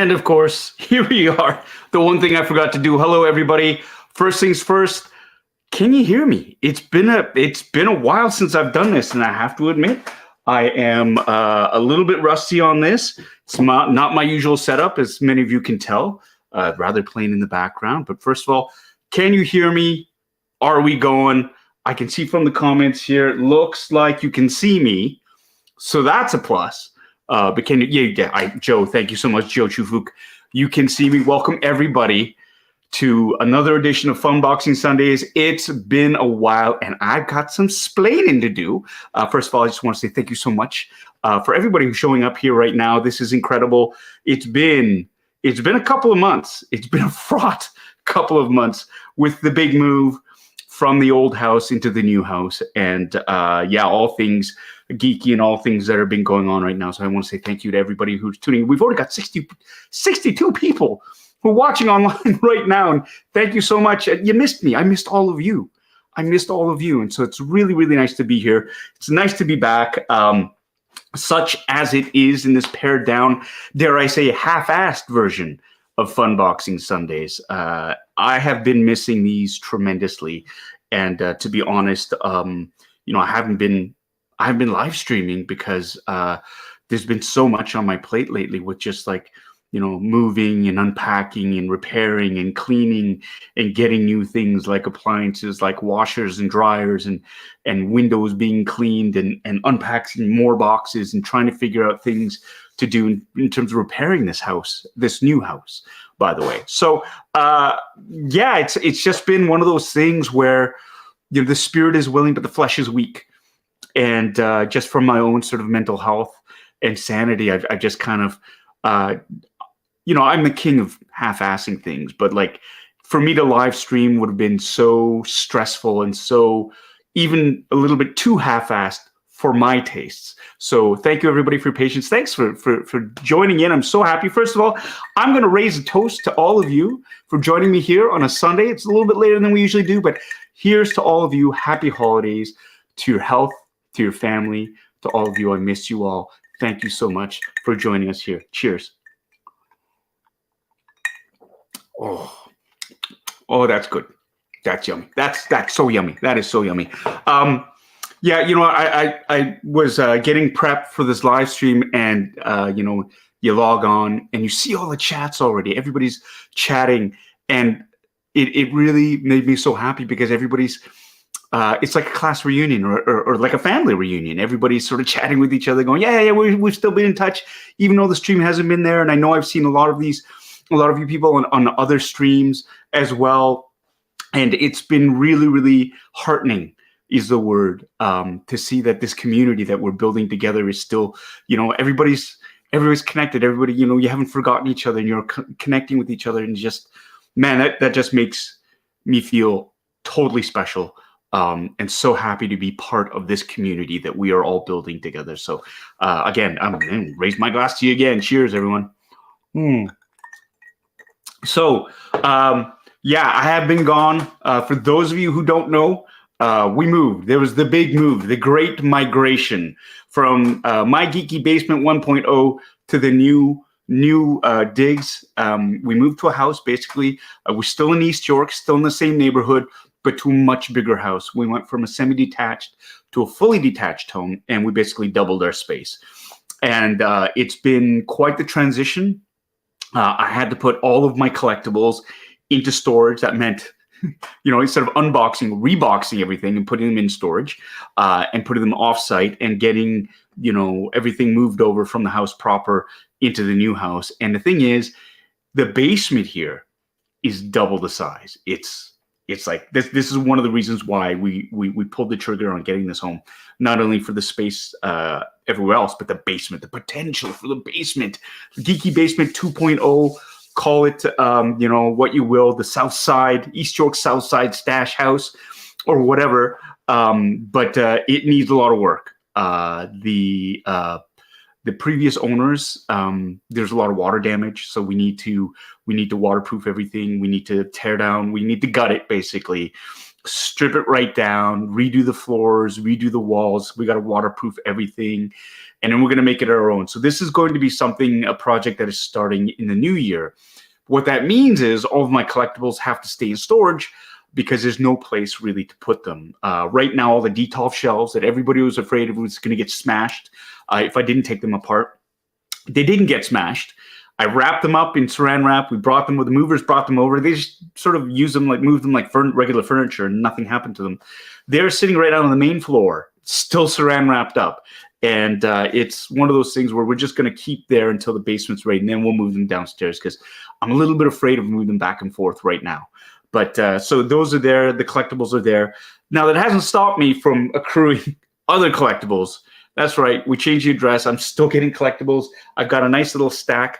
And of course, here we are. The one thing I forgot to do. Hello, everybody. First things first. Can you hear me? It's been a while since I've done this, and I have to admit, I am a little bit rusty on this. It's not my usual setup, as many of you can tell. Rather plain in the background. But first of all, can you hear me? Are we going? I can see from the comments here. It looks like you can see me, so that's a plus. But can you? Yeah. Joe, thank you so much, Joe Chufuk. You can see me. Welcome everybody to another edition of Funboxing Sundays. It's been a while, and I've got some splaining to do. First of all, I just want to say thank you so much for everybody who's showing up here right now. This is incredible. It's been a couple of months. It's been a fraught couple of months with the big move from the old house into the new house, and all things geeky and all things that have been going on right now. So I want to say thank you to everybody who's tuning in. We've already got 62 people who are watching online right now, and thank you so much. You missed me. I missed all of you. And so it's really, really nice to be here. It's nice to be back. Such as it is in this pared down, dare I say, half-assed version of Funboxing Sundays. I have been missing these tremendously, and to be honest, I haven't been live streaming because there's been so much on my plate lately with just moving and unpacking and repairing and cleaning and getting new things like appliances like washers and dryers and windows being cleaned and unpacking more boxes and trying to figure out things to do in terms of repairing this new house, by the way. So it's just been one of those things where the spirit is willing but the flesh is weak. And just from my own sort of mental health and sanity, I've just kind of I'm the king of half-assing things, but for me to live stream would have been so stressful and so even a little bit too half-assed for my tastes. So thank you everybody for your patience. Thanks for joining in. I'm so happy. First of all, I'm going to raise a toast to all of you for joining me here on a Sunday. It's a little bit later than we usually do, but here's to all of you. Happy holidays, to your health, to your family, to all of you. I miss you all. Thank you so much for joining us here. Cheers. Oh, that's good. That's yummy. That's so yummy. That is so yummy. I was getting prepped for this live stream, and you log on and you see all the chats already. Everybody's chatting, and it really made me so happy because everybody's it's like a class reunion or like a family reunion. Everybody's sort of chatting with each other, going, yeah, we've still been in touch, even though the stream hasn't been there. And I know I've seen a lot of you people on other streams as well. And it's been really, really heartening is the word, to see that this community that we're building together is still, everybody's connected. Everybody, you haven't forgotten each other, and you're connecting with each other. And just, man, that just makes me feel totally special. And so happy to be part of this community that we are all building together. So again, I'm going to raise my glass to you again. Cheers, everyone. So I have been gone. For those of you who don't know, we moved. There was the big move, the great migration from my geeky basement 1.0 to the new digs. We moved to a house, basically. We're still in East York, still in the same neighborhood, but to a much bigger house. We went from a semi-detached to a fully detached home, and we basically doubled our space. And it's been quite the transition. I had to put all of my collectibles into storage. That meant, instead of unboxing, reboxing everything and putting them in storage, and putting them off-site and getting, everything moved over from the house proper into the new house. And the thing is, the basement here is double the size. It's like this is one of the reasons why we pulled the trigger on getting this home, not only for the space everywhere else, but the basement, the potential for the basement, geeky basement 2.0, call it what you will, the South Side, East York South Side stash house or whatever, but it needs a lot of work. The previous owners, there's a lot of water damage, so we need to waterproof everything. We need to tear down. We need to gut it, basically, strip it right down, redo the floors, redo the walls. We got to waterproof everything, and then we're going to make it our own. So this is going to be a project that is starting in the new year. What that means is all of my collectibles have to stay in storage because there's no place really to put them. Right now, all the detolf shelves that everybody was afraid of was going to get smashed if I didn't take them apart. They didn't get smashed. I wrapped them up in saran wrap. We brought them, the movers brought them over. They just sort of moved them like regular furniture, and nothing happened to them. They're sitting right out on the main floor, still saran wrapped up. And it's one of those things where we're just going to keep there until the basement's ready, and then we'll move them downstairs because I'm a little bit afraid of moving them back and forth right now. But so those are there. The collectibles are there. Now, that hasn't stopped me from accruing other collectibles. That's right. We changed the address. I'm still getting collectibles. I've got a nice little stack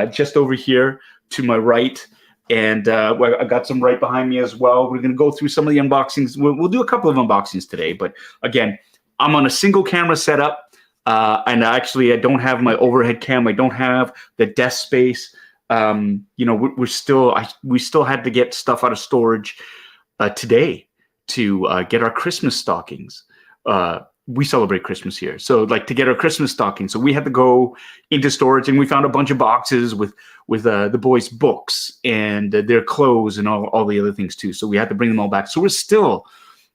just over here to my right. And I got some right behind me as well. We're going to go through some of the unboxings. We'll do a couple of unboxings today. But again, I'm on a single camera setup. And actually, I don't have my overhead cam. I don't have the desk space. We still had to get stuff out of storage today to get our Christmas stockings. We celebrate Christmas here, so to get our Christmas stockings. So we had to go into storage, and we found a bunch of boxes with the boys' books and their clothes and all the other things too. So we had to bring them all back. So we're still,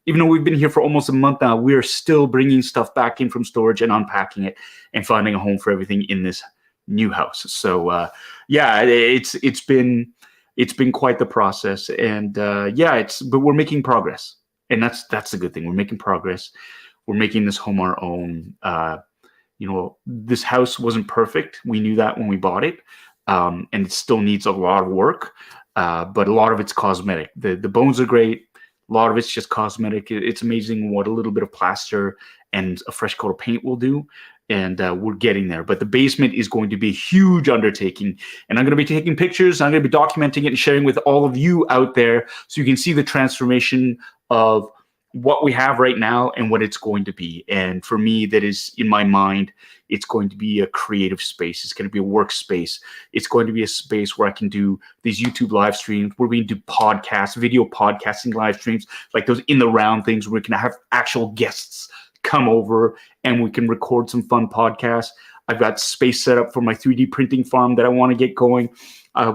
even though we've been here for almost a month now, we're still bringing stuff back in from storage and unpacking it and finding a home for everything in this new house. So it's been quite the process, and but we're making progress, and that's the good thing. We're making progress. We're making this home our own. This house wasn't perfect. We knew that when we bought it, and it still needs a lot of work, but a lot of it's cosmetic. The bones are great. A lot of it's just cosmetic. It's amazing what a little bit of plaster and a fresh coat of paint will do, and we're getting there. But the basement is going to be a huge undertaking, and I'm going to be taking pictures. I'm going to be documenting it and sharing with all of you out there so you can see the transformation of what we have right now and what it's going to be. And for me, that is, in my mind, it's going to be a creative space. It's going to be a workspace. It's going to be a space where I can do these YouTube live streams, where we can do podcasts, video podcasting live streams, like those in the round things where we can have actual guests come over and we can record some fun podcasts. I've got space set up for my 3D printing farm that I want to get going.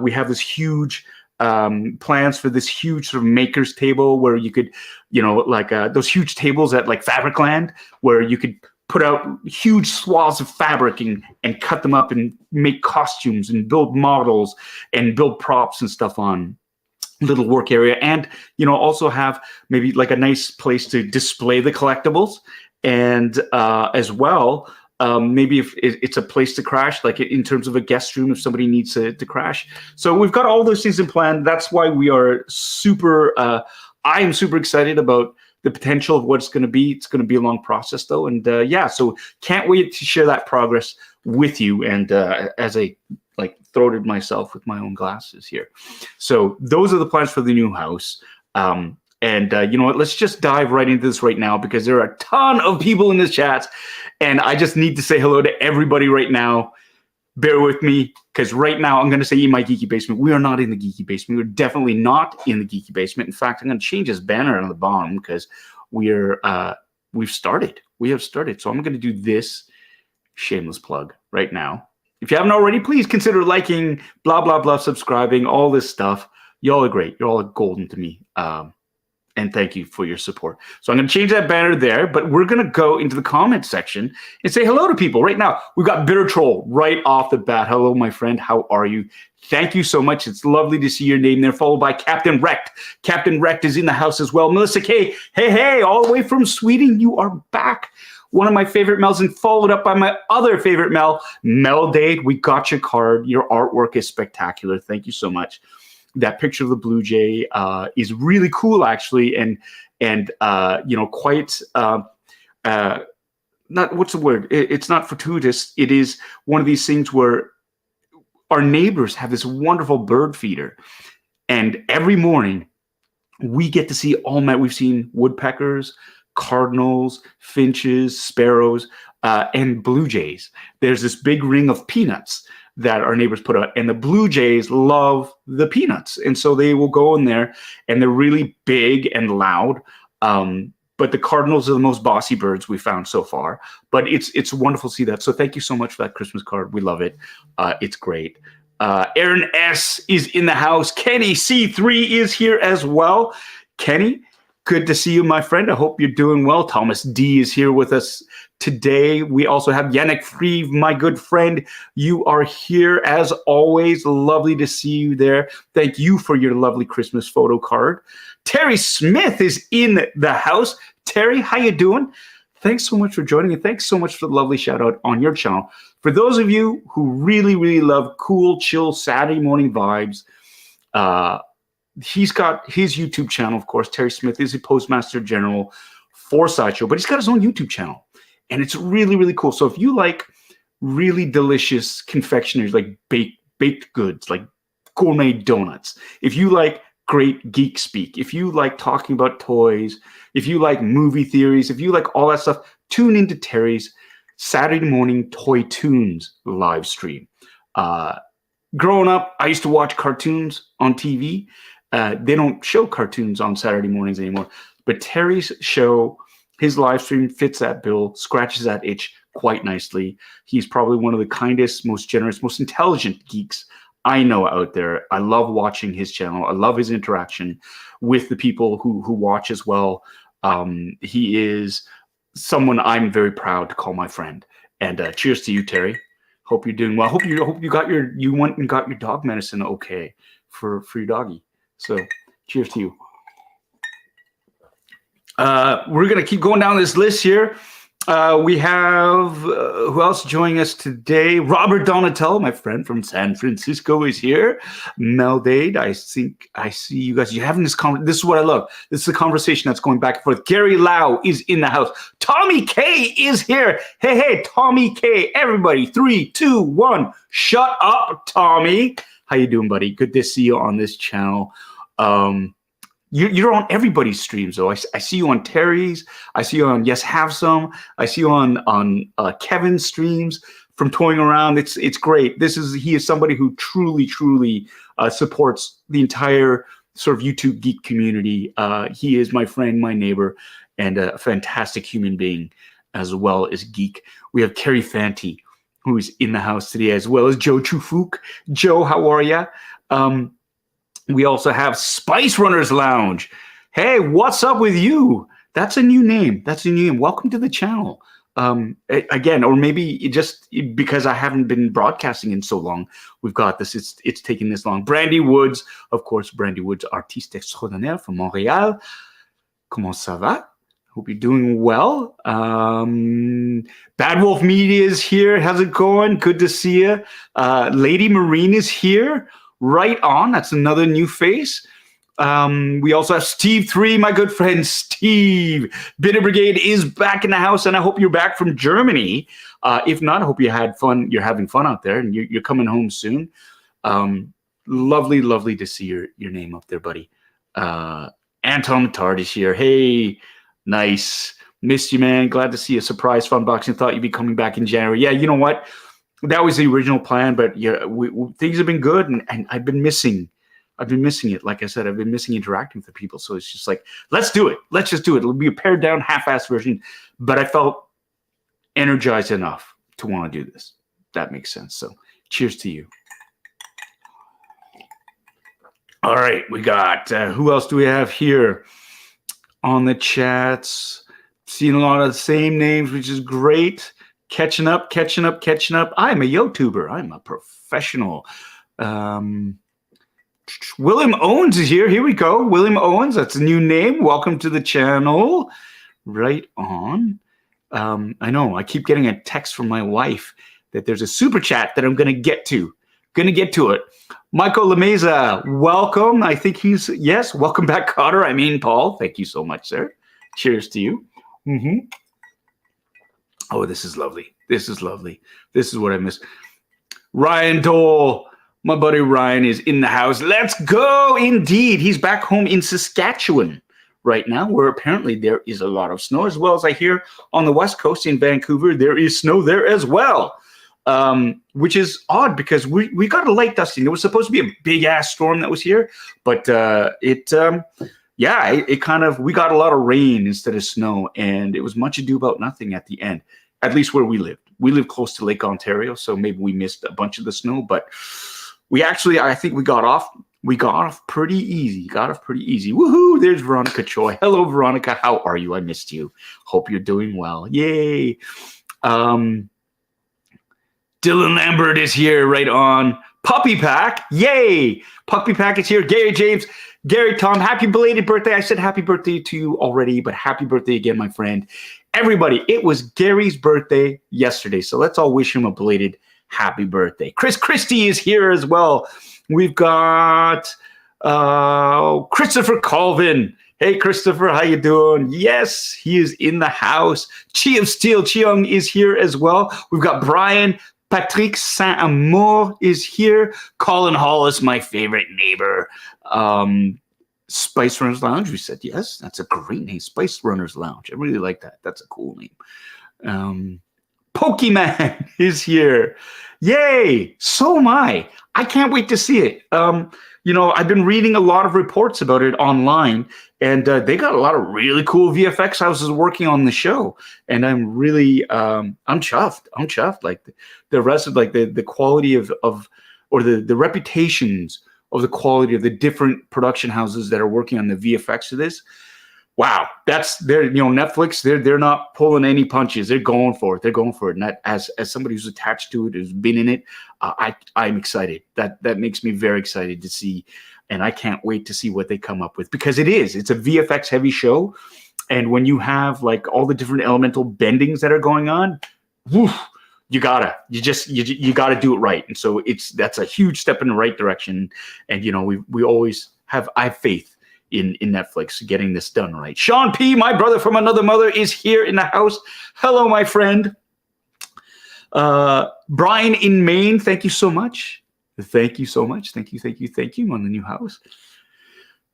We have this huge plans for this huge sort of maker's table where you could, those huge tables at like Fabricland, where you could put out huge swaths of fabric and cut them up and make costumes and build models and build props and stuff on little work area. And, also have maybe like a nice place to display the collectibles. And as well, maybe if it's a place to crash, like in terms of a guest room, if somebody needs to crash. So we've got all those things in plan. That's why we are I am super excited about the potential of what it's going to be. It's going to be a long process though. And so can't wait to share that progress with you. And as I throated myself with my own glasses here. So those are the plans for the new house. And you know what? Let's just dive right into this right now because there are a ton of people in this chat, and I just need to say hello to everybody right now. Bear with me because right now I'm going to say in my geeky basement. We are not in the geeky basement. We're definitely not in the geeky basement. In fact, I'm going to change this banner on the bottom because we've started. We have started. So I'm going to do this shameless plug right now. If you haven't already, please consider liking, blah, blah, blah, subscribing, all this stuff. Y'all are great. You're all golden to me. And thank you for your support. So I'm going to change that banner there, but we're going to go into the comment section and say hello to people right now. We've got Bitter Troll right off the bat. Hello, my friend. How are you? Thank you so much. It's lovely to see your name there, followed by Captain Wrecked. Captain Wrecked is in the house as well. Melissa K. Hey, all the way from Sweden. You are back. One of my favorite Mels, and followed up by my other favorite Mel, Mel Dade. We got your card. Your artwork is spectacular. Thank you so much. That picture of the Blue Jay is really cool, actually, and you know, quite not what's the word? It's not fortuitous. It is one of these things where our neighbors have this wonderful bird feeder, and every morning we get to see we've seen woodpeckers, cardinals, finches, sparrows, and blue jays. There's this big ring of peanuts that our neighbors put out, and the blue jays love the peanuts, and so they will go in there, and they're really big and loud. But but the cardinals are the most bossy birds we found so far. But it's wonderful to see that. So thank you so much for that Christmas card. We love it. It's great. Aaron S. is in the house. Kenny C3 is here as well. Kenny, good to see you, my friend. I hope you're doing well. Thomas D is here with us today. We also have Yannick Freeve, my good friend. You are here as always. Lovely to see you there. Thank you for your lovely Christmas photo card. Terry Smith is in the house. Terry, how you doing? Thanks so much for joining, and thanks so much for the lovely shout out on your channel. For those of you who really, really love cool, chill Saturday morning vibes, he's got his YouTube channel, of course. Terry Smith is a Postmaster General for Sideshow, but he's got his own YouTube channel, and it's really, really cool. So if you like really delicious confectionery, like baked goods, like gourmet donuts, if you like great geek speak, if you like talking about toys, if you like movie theories, if you like all that stuff, tune into Terry's Saturday morning Toy Tunes live stream. Growing up, I used to watch cartoons on TV. They don't show cartoons on Saturday mornings anymore, but Terry's show, his live stream fits that bill, scratches that itch quite nicely. He's probably one of the kindest, most generous, most intelligent geeks I know out there. I love watching his channel. I love his interaction with the people who watch as well. He is someone I'm very proud to call my friend. And cheers to you, Terry. Hope you're doing well. Hope you went and got your dog medicine okay for your doggy. So cheers to you. We're gonna keep going down this list here. We have who else joining us today? Robert Donatello, my friend from San Francisco, is here. Meldade, I think I see you guys. You're having this conversation. This is what I love. This is a conversation that's going back and forth. Gary Lau is in the house. Tommy K is here. Hey, Tommy K. Everybody, 3, 2, 1. Shut up, Tommy. How you doing, buddy? Good to see you on this channel. You're on everybody's streams, though. I see you on Terry's. I see you on Yes Have Some. I see you on Kevin's streams from Toying Around. It's great. He is somebody who truly supports the entire sort of YouTube geek community. He is my friend, my neighbor, and a fantastic human being as well as geek. We have Carrie Fanti, who is in the house today, as well as Joe Chufuk. Joe, how are ya? We also have Spice Runners Lounge. Hey, what's up with you? That's a new name. Welcome to the channel. Again, or maybe just because I haven't been broadcasting in so long, we've got this. It's taking this long. Brandy Woods, of course, Brandy Woods, artiste extraordinaire from Montréal. Comment ça va? Hope you're doing well. Bad Wolf Media is here. How's it going? Good to see you. Lady Marine is here. Right on. That's another new face. We also have Steve 3, my good friend Steve. Bitter Brigade is back in the house, and I hope you're back from Germany. If not, I hope you had fun. You're having fun out there, and you're coming home soon. Lovely to see your name up there, buddy. Anton Tard is here. Hey, nice. Missed you, man. Glad to see you. Surprise Funboxing. Thought you'd be coming back in January. Yeah, you know what? That was the original plan, but yeah, things have been good, and I've been missing it. Like I said, I've been missing interacting with the people. So it's just like, let's do it. Let's just do it. It'll be a pared down, half-assed version, but I felt energized enough to want to do this. That makes sense. So cheers to you. All right, we got, who else do we have here on the chats? Seeing a lot of the same names, which is great. Catching up. I'm a YouTuber. I'm a professional. William Owens is here. Here we go. William Owens. That's a new name. Welcome to the channel. Right on. I know. I keep getting a text from my wife that there's a super chat that I'm going to get to. Michael Lemeza, welcome. I think yes. Welcome back, Cotter. I mean, Paul. Thank you so much, sir. Cheers to you. Mm-hmm. Oh, this is lovely. This is what I miss. Ryan Dole, my buddy Ryan is in the house. Let's go. Indeed. He's back home in Saskatchewan right now, where apparently there is a lot of snow, as well as I hear on the West Coast in Vancouver, there is snow there as well, which is odd because we got a light dusting. There was supposed to be a big-ass storm that was here, but yeah, it kind of, we got a lot of rain instead of snow, and it was much ado about nothing at the end, at least where we lived. We live close to Lake Ontario, so maybe we missed a bunch of the snow, but we actually, I think we got off pretty easy. Woohoo! There's Veronica Choi. Hello, Veronica. How are you? I missed you. Hope you're doing well. Yay. Dylan Lambert is here, right on. Puppy Pack. Yay. Puppy Pack is here. Gary James. Gary Tom, happy belated birthday. I said happy birthday to you already, but happy birthday again, my friend. Everybody, it was Gary's birthday yesterday, so let's all wish him a belated happy birthday. Chris Christie is here as well. We've got Christopher Colvin. Hey, Christopher, how you doing? Yes, he is in the house. Chi of Steel, Chiong is here as well. We've got Brian. Patrick Saint-Amour is here. Colin Hollis, my favorite neighbor. Spice Runners Lounge, we said yes. That's a great name, Spice Runners Lounge. I really like that. That's a cool name. Pokemon is here. Yay! So am I. I can't wait to see it. I've been reading a lot of reports about it online, and they got a lot of really cool VFX houses working on the show, and I'm really, I'm chuffed. I'm chuffed. Like the rest of the quality of or the reputations of the quality of the different production houses that are working on the VFX of this. Wow, Netflix, they're not pulling any punches. They're going for it. And that, as somebody who's attached to it, who's been in it, I'm excited. That makes me very excited to see, and I can't wait to see what they come up with, because it's a VFX heavy show, and when you have like all the different elemental bendings that are going on, woof, you gotta do it right. And so that's a huge step in the right direction. And I have faith in Netflix getting this done right. Sean P., my brother from another mother, is here in the house. Hello, my friend. Brian in Maine, thank you so much. Thank you so much. Thank you on the new house.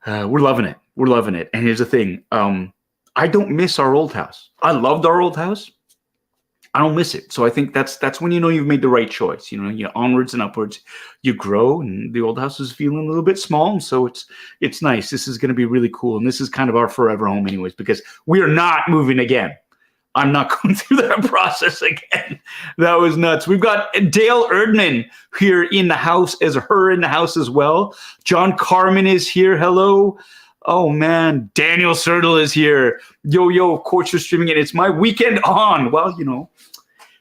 We're loving it. And here's the thing. I don't miss our old house. I loved our old house. I don't miss it. So I think that's when you've made the right choice. You onwards and upwards, you grow, and the old house is feeling a little bit small. And so it's nice. This is going to be really cool. And this is kind of our forever home anyways, because we are not moving again. I'm not going through that process again. That was nuts. We've got Dale Erdman here in the house, as well. John Carmen is here. Hello. Oh man, Daniel Sertle is here. Yo, of course you're streaming it. It's my weekend on. Well,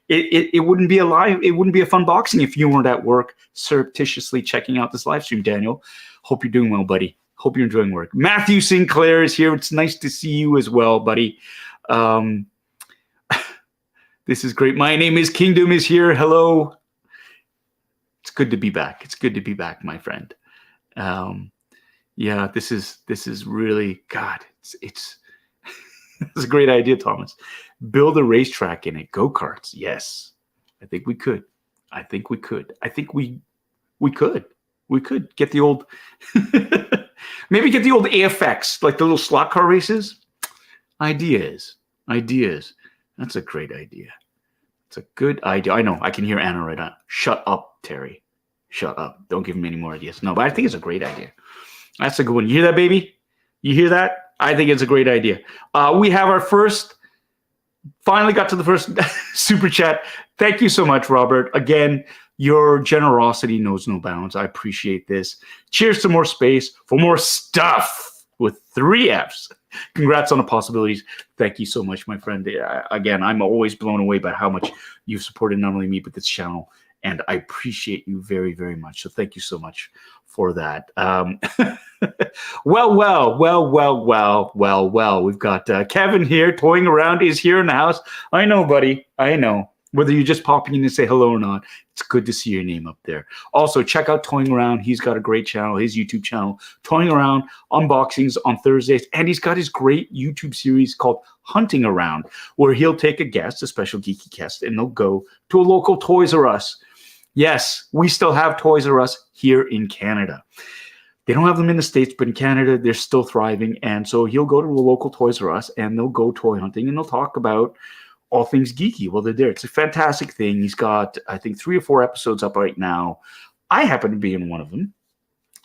it wouldn't be a live, it wouldn't be a Funboxing if you weren't at work surreptitiously checking out this live stream, Daniel. Hope you're doing well, buddy. Hope you're enjoying work. Matthew Sinclair is here. It's nice to see you as well, buddy. This is great. My name is Kingdom is here. Hello. It's good to be back. It's good to be back, my friend. Yeah, this is really, God, it's it's a great idea, Thomas. Build a racetrack in it. Go-karts. Yes. I think we could. I think we could get the old, maybe get the old AFX, like the little slot car races. Ideas. That's a great idea. It's a good idea. I know. I can hear Anna right now. Shut up, Terry. Shut up. Don't give me any more ideas. No, but I think it's a great idea. That's a good one. You hear that, baby? You hear that? I think it's a great idea. We have our finally got to the first super chat. Thank you so much, Robert. Again, your generosity knows no bounds. I appreciate this. Cheers to more space for more stuff with 3 Fs. Congrats on the possibilities. Thank you so much, my friend. Again, I'm always blown away by how much you've supported not only me, but this channel. And I appreciate you very, very much. So thank you so much for that. Well. We've got Kevin here. Toying Around is here in the house. I know, buddy. I know. Whether you're just popping in to say hello or not, it's good to see your name up there. Also, check out Toying Around. He's got a great channel, his YouTube channel, Toying Around, unboxings on Thursdays. And he's got his great YouTube series called Hunting Around, where he'll take a guest, a special geeky guest, and they'll go to a local Toys R Us. Yes, we still have Toys R Us here in Canada. They don't have them in the States, but in Canada, they're still thriving. And so he'll go to a local Toys R Us, and they'll go toy hunting, and they'll talk about all things geeky while they're there. It's a fantastic thing. He's got, I think, 3 or 4 episodes up right now. I happen to be in one of them.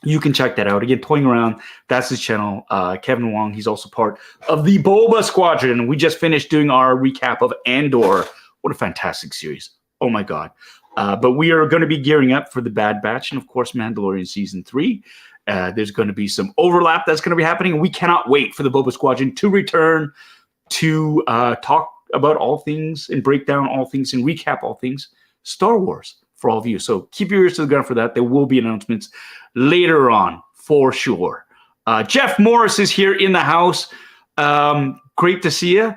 You can check that out. Again, Toying Around, that's his channel. Kevin Wong, he's also part of the Boba Squadron. We just finished doing our recap of Andor. What a fantastic series. Oh my God. But we are going to be gearing up for the Bad Batch and, of course, Mandalorian Season 3. There's going to be some overlap that's going to be happening. We cannot wait for the Boba Squadron to return to talk about all things and break down all things and recap all things Star Wars for all of you. So keep your ears to the ground for that. There will be announcements later on for sure. Jeff Morris is here in the house. Great to see you.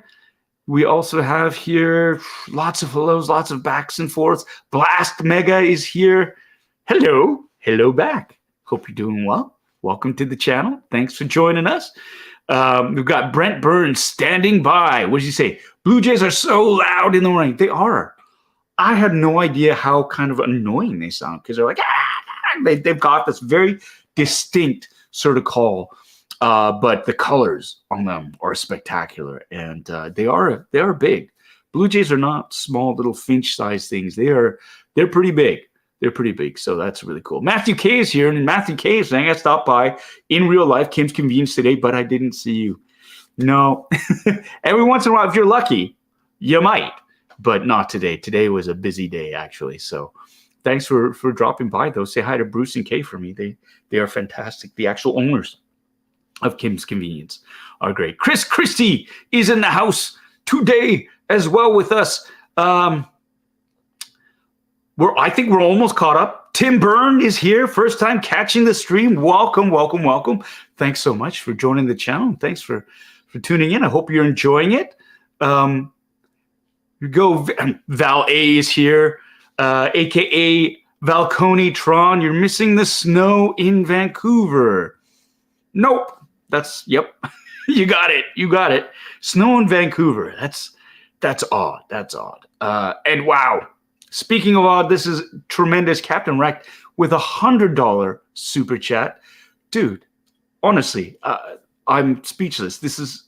We also have here lots of hellos, lots of backs and forths. Blast Mega is here. Hello. Hello back. Hope you're doing well. Welcome to the channel. Thanks for joining us. We've got Brent Burns standing by. What did you say? Blue Jays are so loud in the rain. They are. I had no idea how kind of annoying they sound because they're like, they've got this very distinct sort of call, but the colors on them are spectacular, and they are big. Blue Jays are not small little finch-sized things. They're pretty big. They're pretty big, so that's really cool. Matthew K is here, and Matthew K is saying I stopped by in real life, Kim's Convenience today, but I didn't see you. No, every once in a while, if you're lucky, you might. But not today. Today was a busy day, actually. So thanks for dropping by, though. Say hi to Bruce and Kay for me. They are fantastic. The actual owners of Kim's Convenience are great. Chris Christie is in the house today as well with us. I think we're almost caught up. Tim Byrne is here. First time catching the stream. Welcome, welcome, welcome. Thanks so much for joining the channel. Thanks for tuning in. I hope you're enjoying it. Val A is here, aka Valconi Tron. You're missing the snow in Vancouver. Nope. Yep. You got it. Snow in Vancouver. That's odd. And wow. Speaking of odd, this is tremendous. Captain Wrecked with $100 super chat. Dude, honestly, I'm speechless.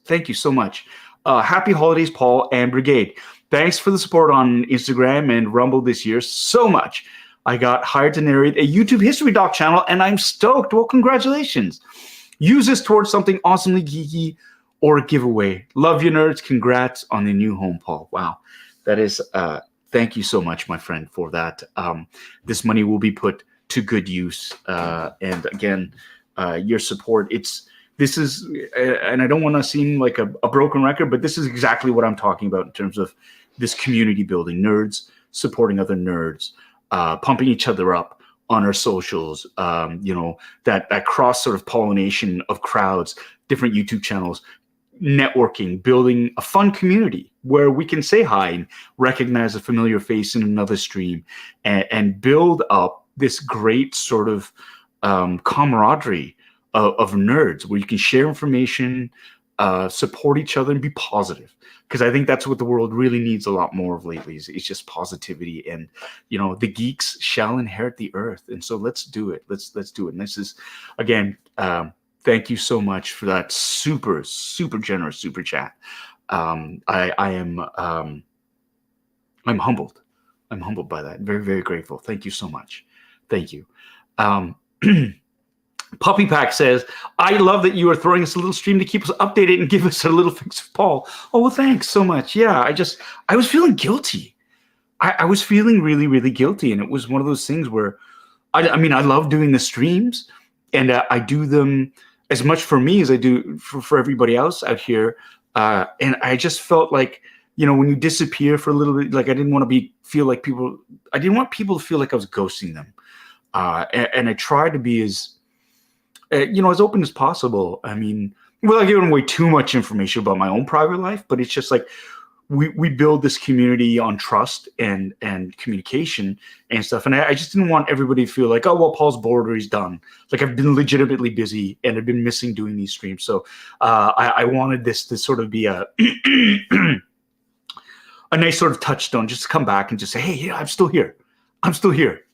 Thank you so much. Happy holidays, Paul and Brigade. Thanks for the support on Instagram and Rumble this year so much. I got hired to narrate a YouTube history doc channel, and I'm stoked. Well, congratulations. Use this towards something awesomely geeky or a giveaway. Love you, nerds. Congrats on the new home, Paul. Wow. That is, thank you so much, my friend, for that. This money will be put to good use. And again, your support, this is, and I don't want to seem like a broken record, but this is exactly what I'm talking about in terms of this community building, nerds supporting other nerds, pumping each other up on our socials, that cross sort of pollination of crowds, different YouTube channels, networking, building a fun community where we can say hi and recognize a familiar face in another stream and build up this great sort of camaraderie of nerds where you can share information, support each other, and be positive. Because I think that's what the world really needs a lot more of lately. It's just positivity, and the geeks shall inherit the earth. And so let's do it. Let's do it. And this is, again, thank you so much for that super generous super chat. I'm humbled. I'm humbled by that. Very, very grateful. Thank you so much. Thank you. Puppy Pack says, I love that you are throwing us a little stream to keep us updated and give us a little fix of Paul. Oh, well, thanks so much. Yeah, I was feeling guilty. I was feeling really, really guilty. And it was one of those things where, I love doing the streams, and I do them as much for me as I do for everybody else out here. And I just felt like, when you disappear for a little bit, like I didn't want to feel like I didn't want people to feel like I was ghosting them. And I tried to be as open as possible. Without giving away too much information about my own private life, but it's just like we build this community on trust and communication and stuff. And I just didn't want everybody to feel like, oh, well, Paul's bored or he's done. Like I've been legitimately busy and I've been missing doing these streams. So I wanted this to sort of be a nice sort of touchstone, just to come back and just say, hey, yeah, I'm still here. I'll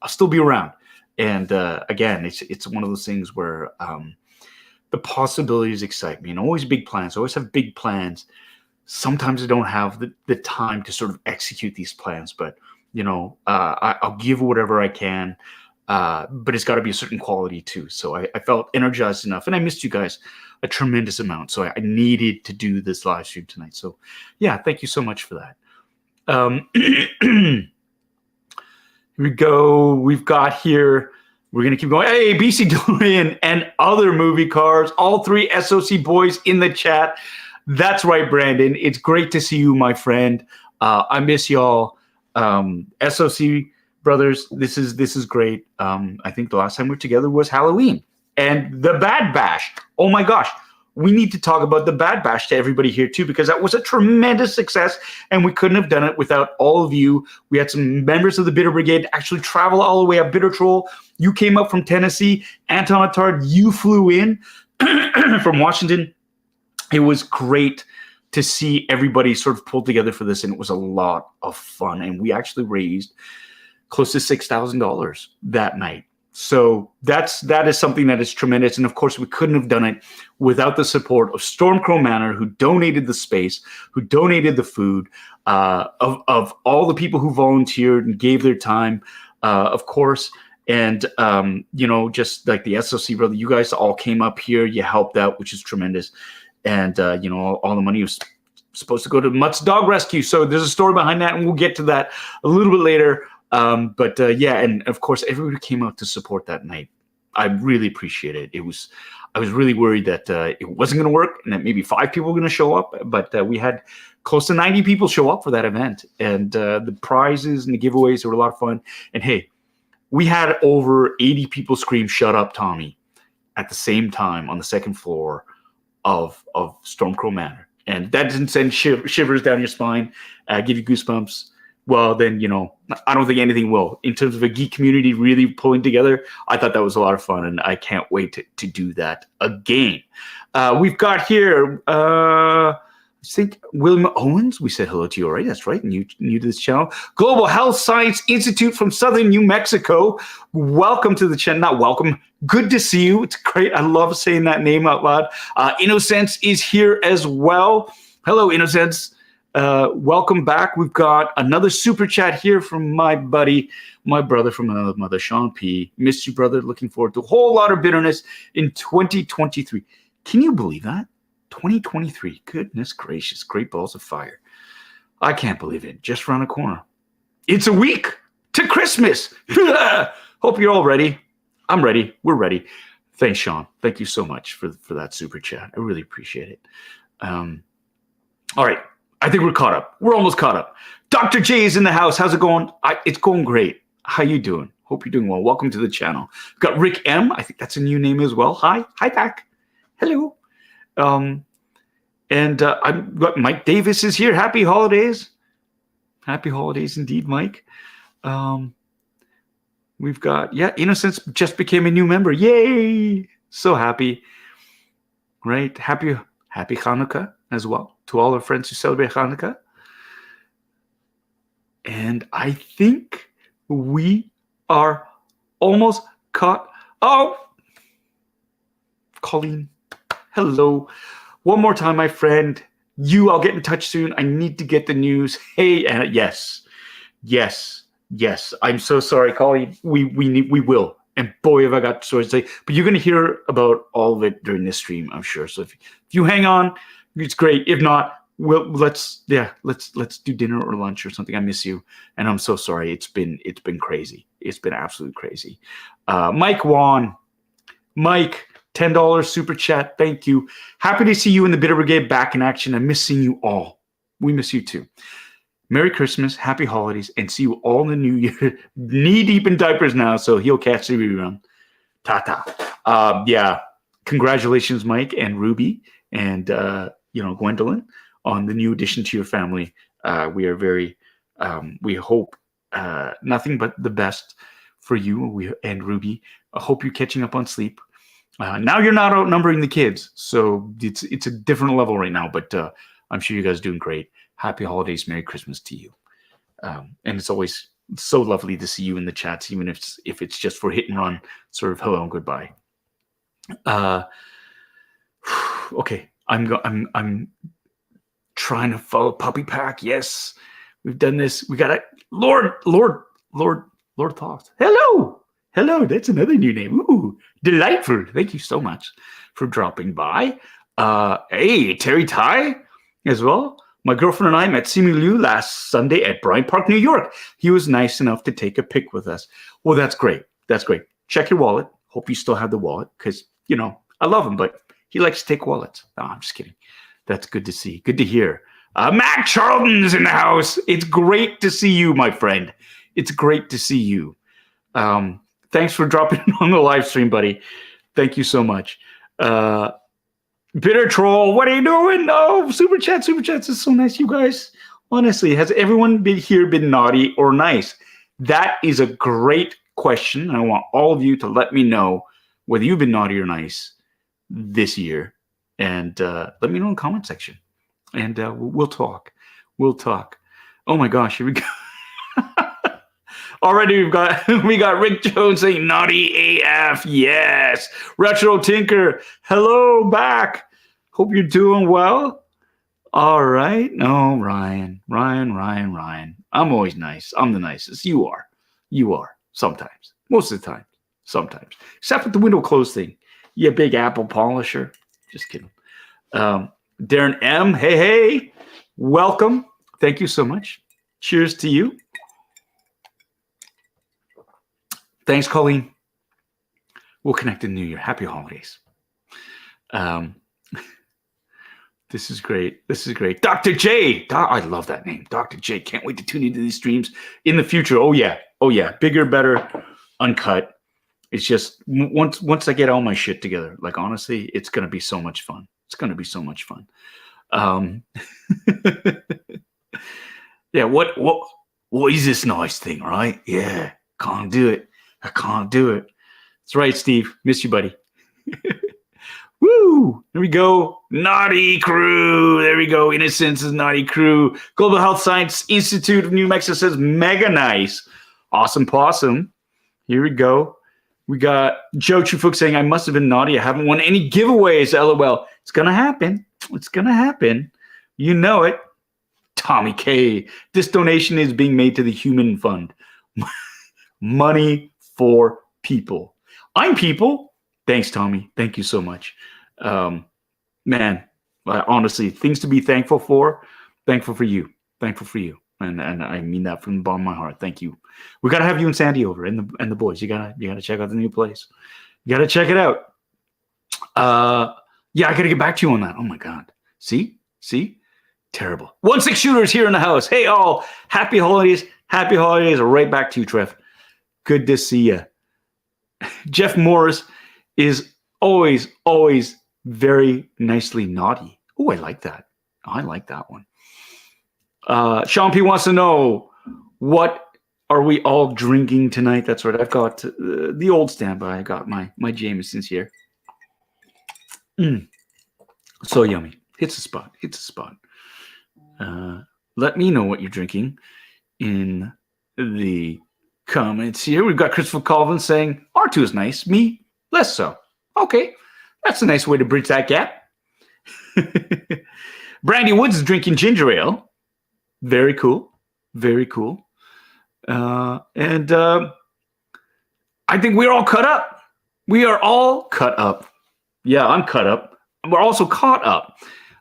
still be around. And again, it's one of those things where the possibilities excite me, and always big plans. I always have big plans. Sometimes I don't have the time to sort of execute these plans, but I'll give whatever I can. but it's got to be a certain quality too. So I felt energized enough, and I missed you guys a tremendous amount. So I needed to do this live stream tonight. So yeah, thank you so much for that. Here we go. We've got here. We're going to keep going. Hey, BC Dorian and other movie cars. All three SOC boys in the chat. That's right, Brandon. It's great to see you, my friend. I miss y'all. SOC brothers, this is great. I think the last time we were together was Halloween. And the Bad Bash. Oh my gosh. We need to talk about the Bad Bash to everybody here too, because that was a tremendous success, and we couldn't have done it without all of you. We had some members of the Bitter Brigade actually travel all the way up. Bitter Troll, you came up from Tennessee. Anton Attard, you flew in from Washington. It was great to see everybody sort of pulled together for this, and it was a lot of fun. And we actually raised close to $6,000 that night. So that is something that is tremendous. And of course, we couldn't have done it without the support of Stormcrow Manor, who donated the space, who donated the food, of all the people who volunteered and gave their time, of course. And, just like the SOC brother, you guys all came up here, you helped out, which is tremendous. And, all the money was supposed to go to Mutt's Dog Rescue. So there's a story behind that, and we'll get to that a little bit later. And of course, everybody came out to support that night. I really appreciate it. I was really worried that it wasn't going to work and that maybe 5 people were going to show up, but we had close to 90 people show up for that event. And the prizes and the giveaways were a lot of fun. And hey, we had over 80 people scream, "Shut up, Tommy," at the same time on the second floor of Stormcrow Manor. And that didn't send shivers down your spine, give you goosebumps. Well, then, I don't think anything will. In terms of a geek community really pulling together, I thought that was a lot of fun, and I can't wait to do that again. We've got here, I think, William Owens. We said hello to you already. That's right, new to this channel. Global Health Science Institute from Southern New Mexico. Welcome to the channel. Not welcome. Good to see you. It's great. I love saying that name out loud. Innocence is here as well. Hello, Innocence. Welcome back. We've got another super chat here from my brother from another mother, Sean P. Missed you, brother. Looking forward to a whole lot of bitterness in 2023. Can you believe that? 2023. Goodness gracious. Great balls of fire. I can't believe it. Just around the corner. It's a week to Christmas. Hope you're all ready. I'm ready. We're ready. Thanks, Sean. Thank you so much for that super chat. I really appreciate it. All right. I think we're caught up. We're almost caught up. Dr. J is in the house. How's it going? It's going great. How you doing? Hope you're doing well. Welcome to the channel. We've got Rick M. I think that's a new name as well. Hi back. Hello. I've got Mike Davis is here. Happy holidays. Happy holidays indeed, Mike. We've got, Innocence just became a new member. Yay. So happy. Right. Happy Hanukkah as well to all our friends who celebrate Hanukkah. And I think we are almost caught. Oh, Colleen, hello. One more time, my friend. I'll get in touch soon. I need to get the news. Hey, Anna, yes. I'm so sorry, Colleen. We will. And boy, have I got stories to say. But you're going to hear about all of it during this stream, I'm sure. So if you hang on, it's great. If not, let's do dinner or lunch or something. I miss you, and I'm so sorry. It's been crazy. It's been absolutely crazy. Mike Wan, Mike, $10 super chat. Thank you. Happy to see you in the Bitter Brigade back in action. I'm missing you all. We miss you too. Merry Christmas, happy holidays, and see you all in the new year. Knee deep in diapers now, so he'll catch the rerun. Ta-ta. Congratulations, Mike and Ruby and Gwendolyn on the new addition to your family. We are very, we hope nothing but the best for you and Ruby. I hope you're catching up on sleep. Now you're not outnumbering the kids, so it's a different level right now, but I'm sure you guys are doing great. Happy holidays, Merry Christmas to you. And it's always so lovely to see you in the chats, even if it's just for hit and run, sort of hello and goodbye. Okay, I'm trying to follow Puppy Pack. Yes, we've done this. We got it. Lord Thoth. Hello. Hello, that's another new name. Ooh, delightful. Thank you so much for dropping by. Hey, Terry Ty as well. My girlfriend and I met Simu Liu last Sunday at Bryant Park, New York. He was nice enough to take a pic with us. Well, that's great. That's great. Check your wallet. Hope you still have the wallet because, you know, I love him, but he likes to take wallets. No, I'm just kidding. That's good to see. Good to hear. Matt Charlton's in the house. It's great to see you, my friend. It's great to see you. Thanks for dropping on the live stream, buddy. Thank you so much. Bitter Troll, what are you doing? Oh, super chats is so nice, you guys. Honestly, has everyone been naughty or nice? That is a great question. And I want all of you to let me know whether you've been naughty or nice this year. And let me know in the comment section. And we'll talk. We'll talk. Oh my gosh, here we go. Already we got Rick Jones saying naughty AF. Yes. Retro Tinker. Hello back. Hope you're doing well. All right. No, Ryan. I'm always nice. I'm the nicest. You are. Sometimes. Most of the time. Sometimes. Except with the window closed thing. You big apple polisher. Just kidding. Darren M. Hey. Welcome. Thank you so much. Cheers to you. Thanks, Colleen. We'll connect in the new year. Happy holidays. This is great. Dr. J. I love that name. Dr. J. Can't wait to tune into these streams in the future. Oh, yeah. Bigger, better, uncut. It's just once I get all my shit together, like, honestly, it's going to be so much fun. Yeah, what is this nice thing, right? Yeah, can't do it. I can't do it. That's right, Steve. Miss you, buddy. Woo! There we go. Naughty Crew. There we go. Innocence is Naughty Crew. Global Health Science Institute of New Mexico says mega nice. Awesome possum. Here we go. We got Joe Chufuk saying, I must have been naughty. I haven't won any giveaways. LOL. It's going to happen. You know it. Tommy K. This donation is being made to the Human Fund. Money for people. I'm people. Thanks, Tommy. Thank you so much. Man, honestly, things to be thankful for. Thankful for you. And I mean that from the bottom of my heart. Thank you. We got to have you and Sandy over and the boys. You gotta check out the new place. You got to check it out. Yeah, I got to get back to you on that. Oh my God. See? Terrible. 1-6 shooters here in the house. Hey, all. Happy holidays. Right back to you, Trev. Good to see you. Jeff Morris is always very nicely naughty. Oh, I like that. I like that one. Sean P wants to know, what are we all drinking tonight? That's right. I've got the old standby. I got my Jamesons here. So yummy. Hits a spot. Let me know what you're drinking in the comments here. We've got Christopher Colvin saying, R2 is nice, me less so. Okay, that's a nice way to bridge that gap. Brandy Woods is drinking ginger ale. Very cool. And I think we're all cut up. Yeah, I'm cut up. We're also caught up.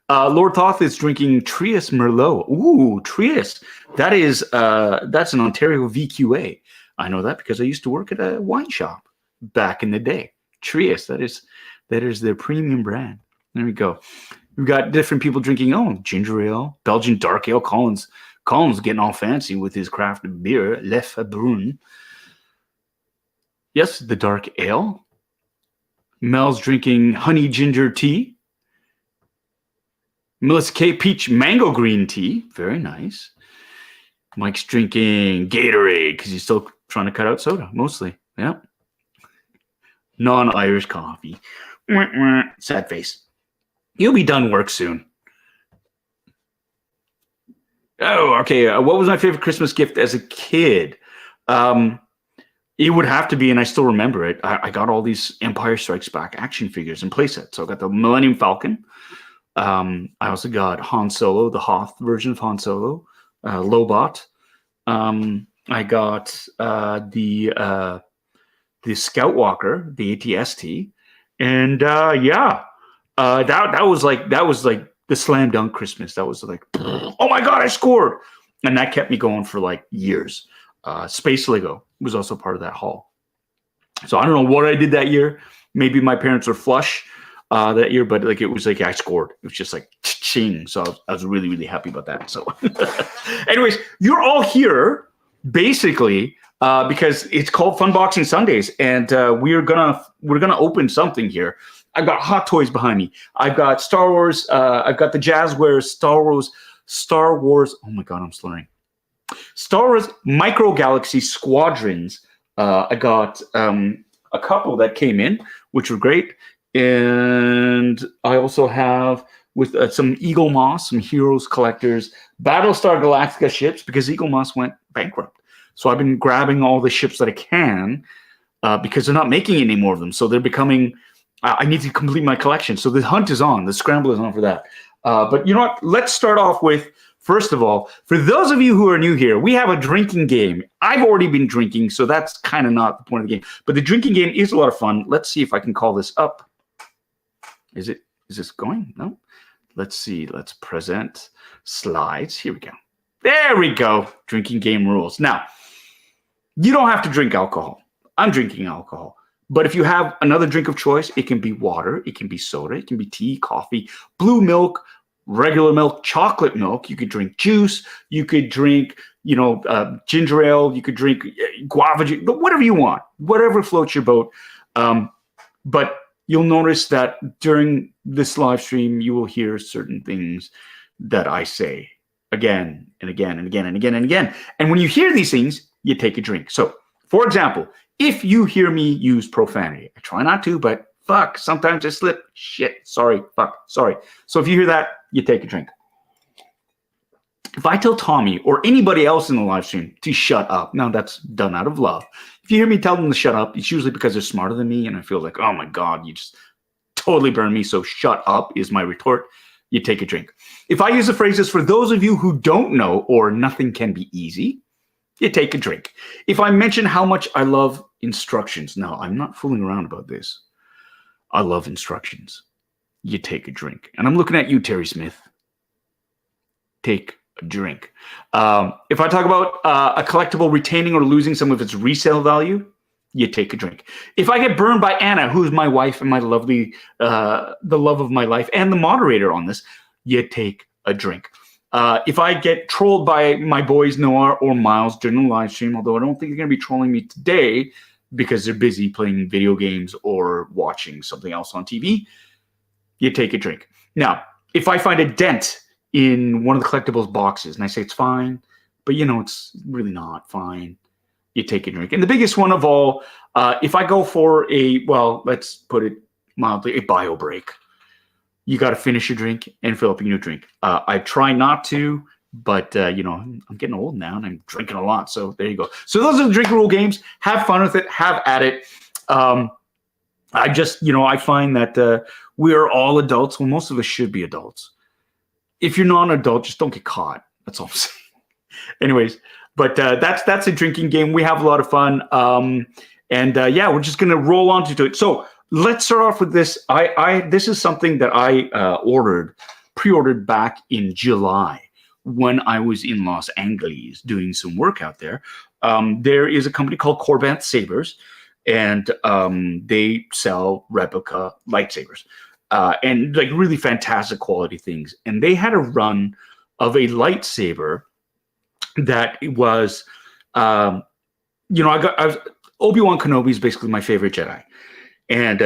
Lord Thoth is drinking Trius Merlot. Ooh, Trius. That's an Ontario VQA. I know that because I used to work at a wine shop back in the day. Trius, that is their premium brand. There we go. We've got different people drinking, ginger ale, Belgian dark ale. Colin's getting all fancy with his craft beer, Lef Brun. Yes, the dark ale. Mel's drinking honey ginger tea. Melissa K. Peach mango green tea. Very nice. Mike's drinking Gatorade because he's still trying to cut out soda, mostly. Yeah. Non-Irish coffee. Sad face. You'll be done work soon. Oh, okay. What was my favorite Christmas gift as a kid? It would have to be, and I still remember it, I got all these Empire Strikes Back action figures and playsets. So I got the Millennium Falcon. I also got Han Solo, the Hoth version of Han Solo, Lobot. I got the the Scout Walker, the ATST, and that was like the slam dunk Christmas. That was like, oh my god, I scored, and that kept me going for like years. Space Lego was also part of that haul. So I don't know what I did that year. Maybe my parents were flush that year, but like it was like I scored. It was just like ching. So I was really, really happy about that. So anyways, you're all here basically because it's called Funboxing Sundays, and we're gonna open something here. I've got Hot Toys behind me. I've got Star Wars. I've got the Jazzwares Star Wars. Oh my god, I'm slurring. Star Wars Micro Galaxy Squadrons. I got a couple that came in, which were great. And I also have with some Eagle Moss, some Heroes Collectors, Battlestar Galactica ships, because Eagle Moss went bankrupt. So I've been grabbing all the ships that I can because they're not making any more of them. So they're becoming, I need to complete my collection. So the hunt is on, the scramble is on for that. But you know what? Let's start off with, first of all, for those of you who are new here, we have a drinking game. I've already been drinking, so that's kind of not the point of the game. But the drinking game is a lot of fun. Let's see if I can call this up. Is this going? No? Let's see. Let's present slides. Here we go. There we go. Drinking game rules. Now, you don't have to drink alcohol. I'm drinking alcohol. But if you have another drink of choice, it can be water, it can be soda, it can be tea, coffee, blue milk, regular milk, chocolate milk. You could drink juice. You could drink, ginger ale. You could drink guava juice, whatever you want, whatever floats your boat. But you'll notice that during this live stream, you will hear certain things that I say again and again and again and again and again. And when you hear these things, you take a drink. So, for example, if you hear me use profanity, I try not to, but fuck, sometimes I slip. Shit, sorry, fuck, sorry. So if you hear that, you take a drink. If I tell Tommy or anybody else in the live stream to shut up, now that's done out of love. If you hear me tell them to shut up, it's usually because they're smarter than me and I feel like, oh my God, you just totally burned me, so shut up is my retort. You take a drink. If I use the phrases for those of you who don't know or nothing can be easy, you take a drink. If I mention how much I love instructions, now I'm not fooling around about this. I love instructions. You take a drink. And I'm looking at you, Terry Smith. Take a drink. If I talk about a collectible retaining or losing some of its resale value, you take a drink. If I get burned by Anna, who's my wife and my lovely, the love of my life and the moderator on this, you take a drink. If I get trolled by my boys, Noah or Miles, during the live stream, although I don't think they're going to be trolling me today because they're busy playing video games or watching something else on TV, you take a drink. Now, if I find a dent in one of the collectibles boxes and I say it's fine, but it's really not fine, you take a drink. And the biggest one of all, if I go for let's put it mildly, a bio break, you got to finish your drink and fill up your new drink. I try not to, but I'm getting old now and I'm drinking a lot. So there you go. So those are the drink rule games. Have fun with it. Have at it. I just, I find that we are all adults. Well, most of us should be adults. If you're not an adult, just don't get caught. That's all I'm saying. Anyways, but that's a drinking game. We have a lot of fun. We're just going to roll on to it. So let's start off with this. This is something that I pre-ordered back in July when I was in Los Angeles doing some work out there. There is a company called Korbanth Sabers, and they sell replica lightsabers and like really fantastic quality things. And they had a run of a lightsaber that was, Obi-Wan Kenobi is basically my favorite Jedi. And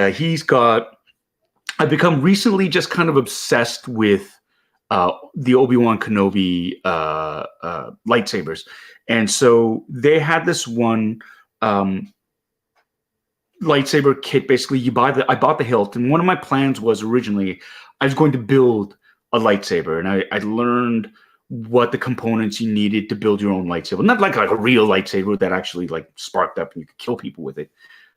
I've become recently just kind of obsessed with the Obi-Wan Kenobi lightsabers. And so they had this one lightsaber kit. Basically, I bought the hilt. And one of my plans was originally I was going to build a lightsaber. And I learned what the components you needed to build your own lightsaber. Not like a real lightsaber that actually like sparked up and you could kill people with it.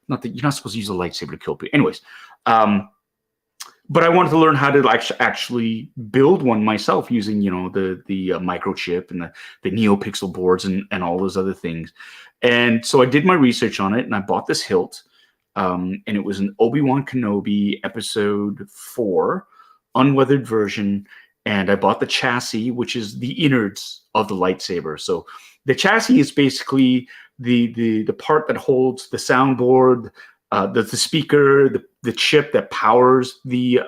Not that you're not supposed to use a lightsaber to kill people. Anyways, but I wanted to learn how to actually build one myself using, the microchip and the NeoPixel boards and all those other things. And so I did my research on it and I bought this hilt. and it was an Obi-Wan Kenobi episode 4, unweathered version. And I bought the chassis, which is the innards of the lightsaber. So the chassis is basically the part that holds the soundboard, the speaker, the chip that powers the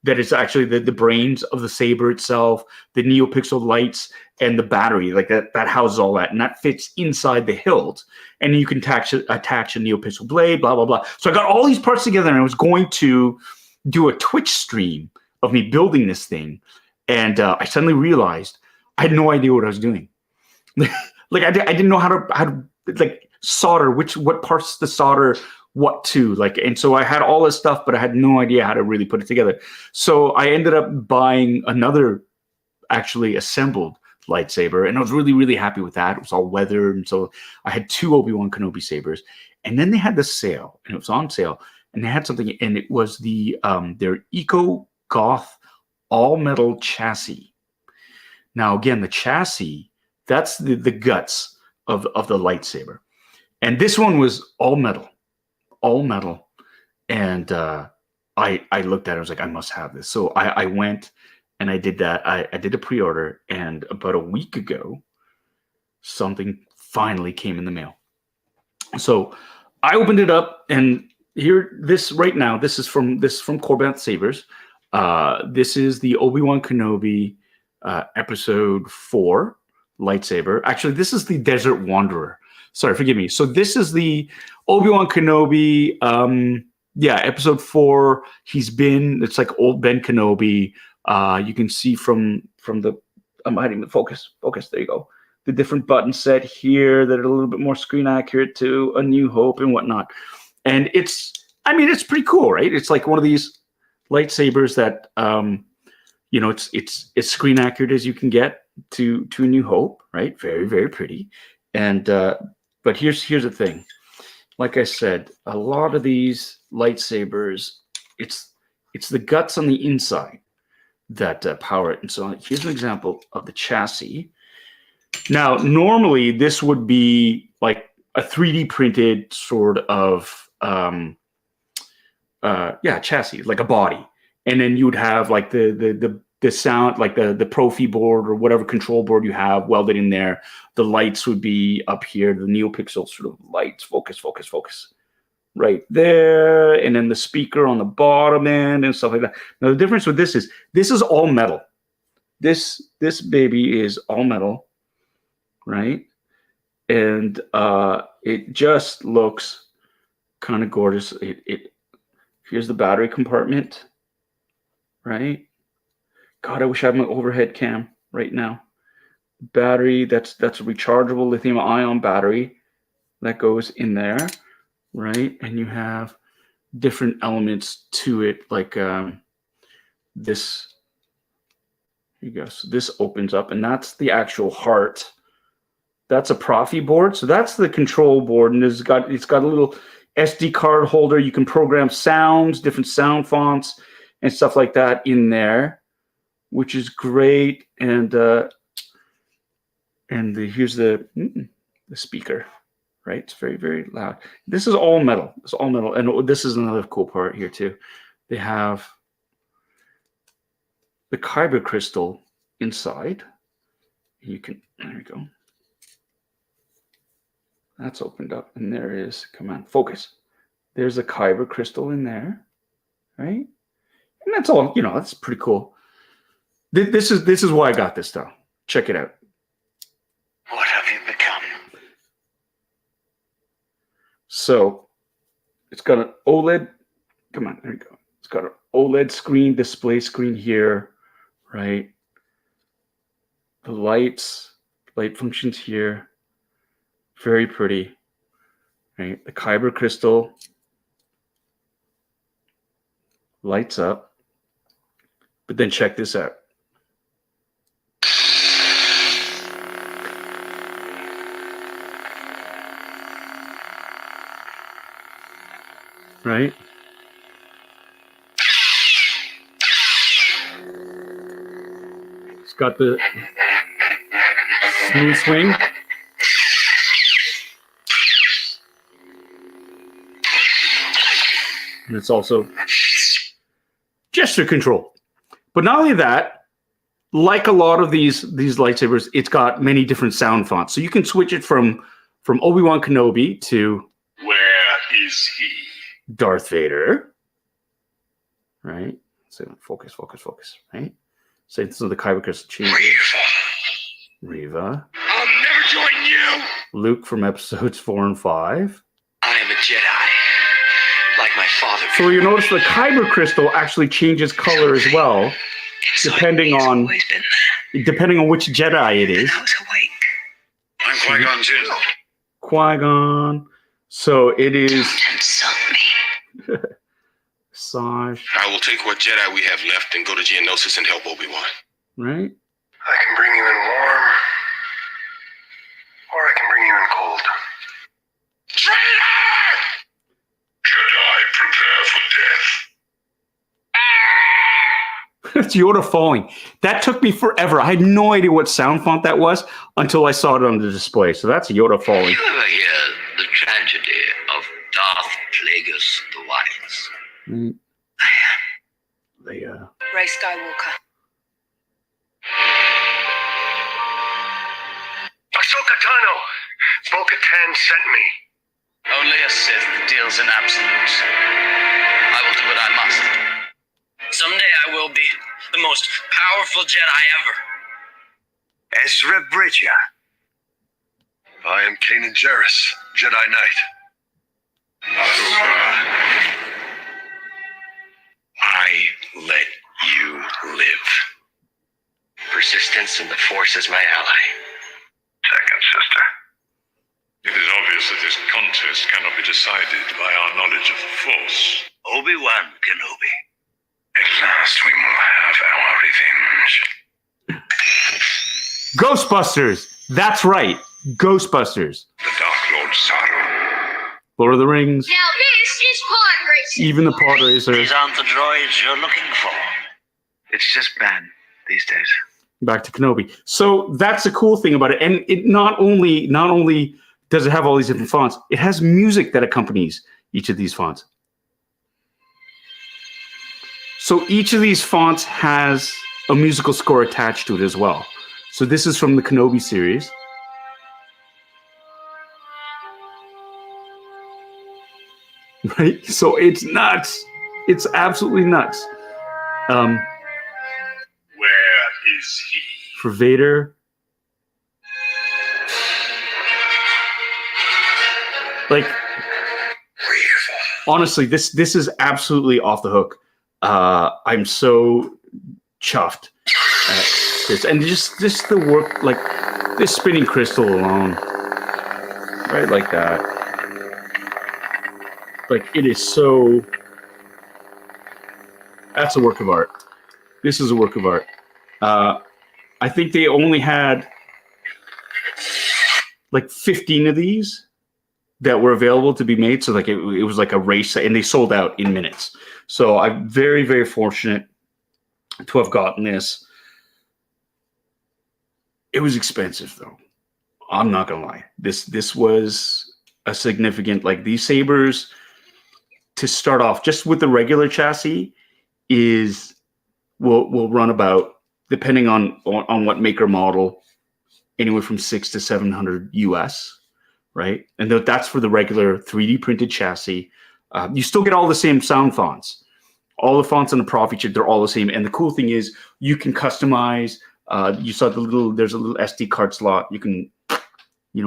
that is actually the brains of the saber itself, the NeoPixel lights, and the battery, like that houses all that, and that fits inside the hilt. And you can attach a NeoPixel blade, blah blah blah. So I got all these parts together, and I was going to do a Twitch stream of me building this thing, and I suddenly realized I had no idea what I was doing. Like I didn't know how to like solder, what parts to solder what to, like, and so I had all this stuff, but I had no idea how to really put it together. So I ended up buying another actually assembled lightsaber, and I was really, really happy with that. It was all weathered, and so I had 2 Obi-Wan Kenobi sabers, and then they had the sale, and it was on sale, and they had something, and it was the their Eco Goth all metal chassis. Now again, the chassis, that's the guts of the lightsaber, and this one was all metal. And I looked at it, I was like, I must have this. So I went and I did that. I did a pre-order, and about a week ago, something finally came in the mail. So I opened it up, and here, this right now, this is from Korbanth Sabers. This is the Obi-Wan Kenobi episode 4 lightsaber. Actually, this is the Desert Wanderer. Sorry, forgive me. So this is the Obi-Wan Kenobi, episode 4. It's like old Ben Kenobi. You can see from the, I'm hiding the focus. There you go. The different button set here that are a little bit more screen accurate to A New Hope and whatnot. And it's pretty cool, right? It's like one of these lightsabers that, it's as screen accurate as you can get to A New Hope, right? Very, very pretty. And, but here's the thing. Like I said, a lot of these lightsabers, it's the guts on the inside that power it. And so here's an example of the chassis. Now, normally this would be like a 3D printed sort of chassis, like a body, and then you would have like the sound, like the Profi board or whatever control board you have welded in there. The lights would be up here, the NeoPixel sort of lights, focus, right there, and then the speaker on the bottom end and stuff like that. Now the difference with this is all metal. This baby is all metal, right? And it just looks kind of gorgeous. Here's the battery compartment, right? God, I wish I had my overhead cam right now. Battery, that's a rechargeable lithium ion battery that goes in there, right? And you have different elements to it, like this. Here you go. So this opens up, and that's the actual heart. That's a Profi board. So that's the control board, and it's got a little SD card holder. You can program sounds, different sound fonts, and stuff like that in there, which is great. And here's the speaker, right? It's very, very loud. This is all metal. It's all metal. And this is another cool part here too. They have the kyber crystal inside. There we go. That's opened up, and there is, come on, focus. There's a kyber crystal in there, right? And that's all, that's pretty cool. This is why I got this though. Check it out. What have you become? So it's got an OLED. Come on, there you go. It's got an OLED display screen here, right? The light functions here. Very pretty, right? The kyber crystal lights up. But then check this out. Right? It's got the smooth swing. And it's also gesture control. But not only that, like a lot of these lightsabers, it's got many different sound fonts. So you can switch it from Obi-Wan Kenobi to Where is he? Darth Vader. Right? So focus, right? So the Kyber crystal change. Reva. I'll never join you! Luke from episodes 4 and 5. I am a Jedi, like my father. So you notice the Kyber crystal actually changes color as well, depending on which Jedi it is. I was awake. I'm Qui-Gon Jinn. Qui-Gon. So it is Don't insult me. Saj, I will take what Jedi we have left and go to Geonosis and help Obi-Wan. right? I can bring you in warm, or I can bring you in cold. Traitor! Jedi, prepare for death. That's Yoda falling. That took me forever. I had no idea what sound font that was until I saw it on the display. So that's Yoda falling. You ever hear the tragedy of Darth Plagueis the Wise? Rey Skywalker. Ahsoka Tano! Bo-Katan sent me. Only a Sith deals in absolutes. I will do what I must. Someday I will be the most powerful Jedi ever. Ezra Bridger. I am Kanan Jarrus, Jedi Knight. I let you live. Persistence in the Force is my ally. Second sister. It is obvious that this contest cannot be decided by our knowledge of the Force. Obi-Wan Kenobi. At last we will have our revenge. Ghostbusters. That's right. Ghostbusters. The Dark Lord Saru. Lord of the Rings. Now this is pod racing. Even the pod racer. These aren't the droids you're looking for. It's just Ben these days. Back to Kenobi. So that's the cool thing about it. And it not only does it have all these different fonts, it has music that accompanies each of these fonts. So each of these fonts has a musical score attached to it as well. So this is from the Kenobi series. Right? So it's nuts. It's absolutely nuts. Where is he? For Vader. Like, honestly, this is absolutely off the hook. I'm so chuffed at this, and just the work, like this spinning crystal alone, right, like that. Like it is so. That's a work of art. This is a work of art. I think they only had like 15 of these that were available to be made. So like it was like a race, and they sold out in minutes. So I'm very, very fortunate to have gotten this. It was expensive though. I'm not gonna lie. This was a significant, like these sabers to start off just with the regular chassis will run about, depending on what maker model, anywhere from $600 to $700 US, right? And that's for the regular 3D printed chassis. You still get all the same sound fonts. All the fonts on the Pro feature, they're all the same. And the cool thing is you can customize. You saw there's a little SD card slot. You can,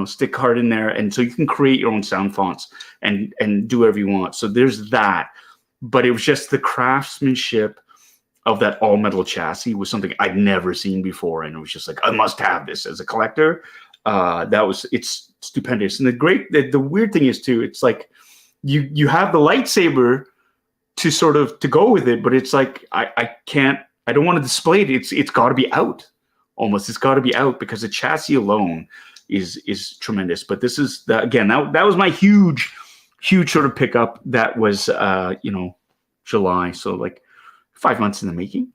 stick card in there. And so you can create your own sound fonts and do whatever you want. So there's that. But it was just the craftsmanship of that all metal chassis was something I'd never seen before. And it was just like, I must have this as a collector. It's stupendous. And the weird thing is too, it's like you have the lightsaber to go with it, but it's like, I don't want to display it. It's gotta be out almost. It's gotta be out because the chassis alone is tremendous. But this is again, that was my huge sort of pickup. That was, July. So like 5 months in the making.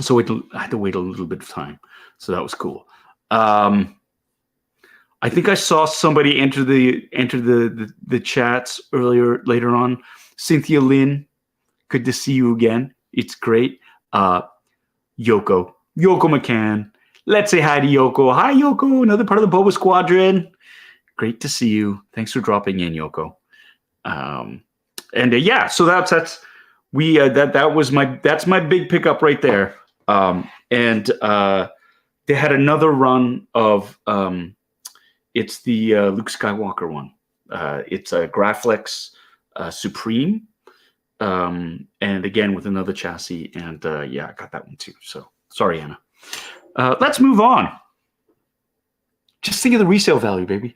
So I had to wait a little bit of time. So that was cool. I think I saw somebody enter the chats later on Cynthia Lynn, good to see you again. It's great. Yoko McCann. Let's say hi to Yoko. Hi, Yoko, another part of the Boba Squadron. Great to see you. Thanks for dropping in, Yoko. Yeah, so that's my big pickup right there. They had another run of it's the Luke Skywalker one. It's a Graflex Supreme, and again with another chassis. And yeah, I got that one too. So sorry, Anna. Let's move on. Just think of the resale value, baby.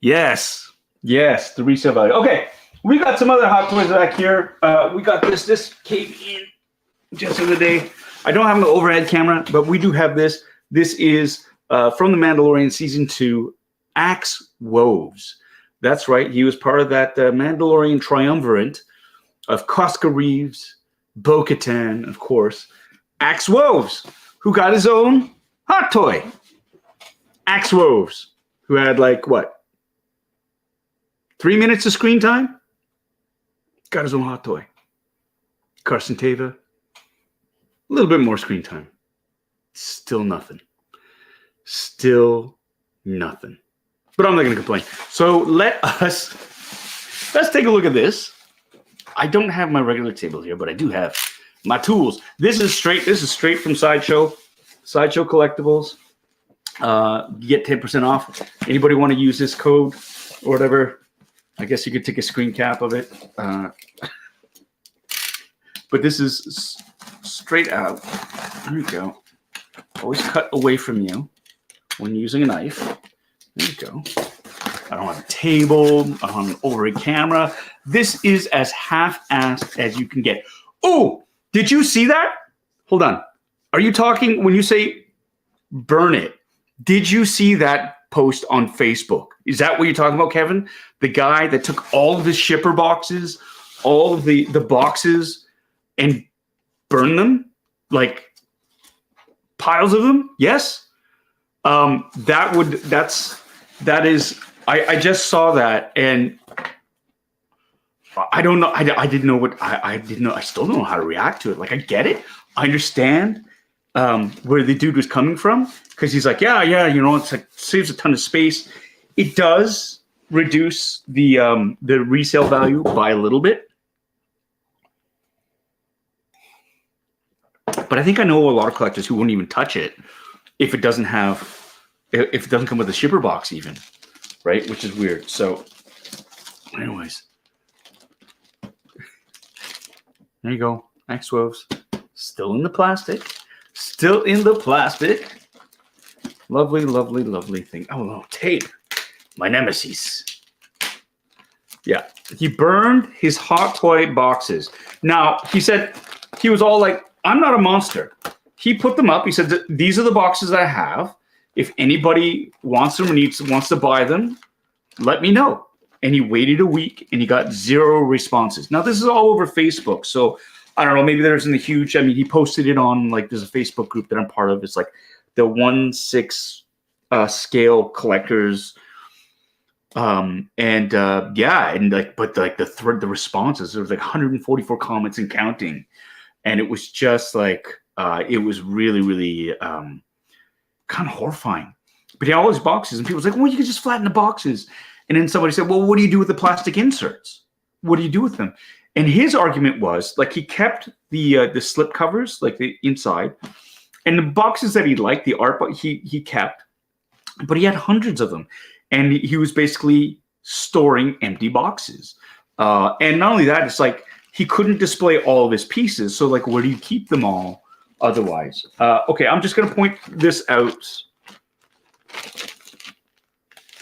Yes, the resale value. Okay, we got some other Hot Toys back here. We got this. This came in just the other day. I don't have an overhead camera, but we do have this. This is from The Mandalorian Season 2, Axe Woves. That's right. He was part of that Mandalorian triumvirate of Koska Reeves, Bo-Katan, of course, Axe Woves, who got his own Hot Toy. Axe Woves, who had like, what, 3 minutes of screen time? Got his own Hot Toy. Carson Teva, a little bit more screen time. Still nothing. But I'm not going to complain. So let's take a look at this. I don't have my regular table here, but I do have my tools. This is straight from Sideshow Collectibles. You get 10% off. Anybody want to use this code or whatever? I guess you could take a screen cap of it. But this is straight out. There you go. Always cut away from you when using a knife. There you go. I don't have a table. I don't have an overhead camera. This is as half-assed as you can get. Oh, did you see that? Hold on. Are you talking, when you say burn it, did you see that post on Facebook? Is that what you're talking about, Kevin? The guy that took all of his shipper boxes, all of the boxes, and burned them? Like piles of them? Yes? I just saw that, and I don't know. I didn't know what I didn't know. I still don't know how to react to it. Like, I get it. I understand where the dude was coming from, because he's like, yeah, it's like saves a ton of space. It does reduce the resale value by a little bit, but I think I know a lot of collectors who won't even touch it if it doesn't come with a shipper box even. Right, which is weird. So, anyways, there you go. Axe Woves, still in the plastic. Lovely thing. Oh no, tape. My nemesis. Yeah, he burned his Hot Toy boxes. Now he said he was all like, "I'm not a monster." He put them up. He said, "These are the boxes I have. If anybody wants them or wants to buy them, let me know." And he waited a week and he got 0 responses. Now, this is all over Facebook. So I don't know, maybe there isn't a huge, he posted it on, like, there's a Facebook group that I'm part of. It's like the 1/6 scale collectors. The responses, there was like 144 comments and counting. And it was just like, it was really, really, kind of horrifying. But he had all these boxes, and people was like, well, you can just flatten the boxes. And then somebody said, well, what do you do with the plastic inserts? What do you do with them? And his argument was, like, he kept the slip covers, like the inside, and the boxes that he liked, the art, he kept, but he had hundreds of them. And he was basically storing empty boxes. And not only that, it's like he couldn't display all of his pieces. So, like, where do you keep them all? Otherwise, okay, I'm just going to point this out.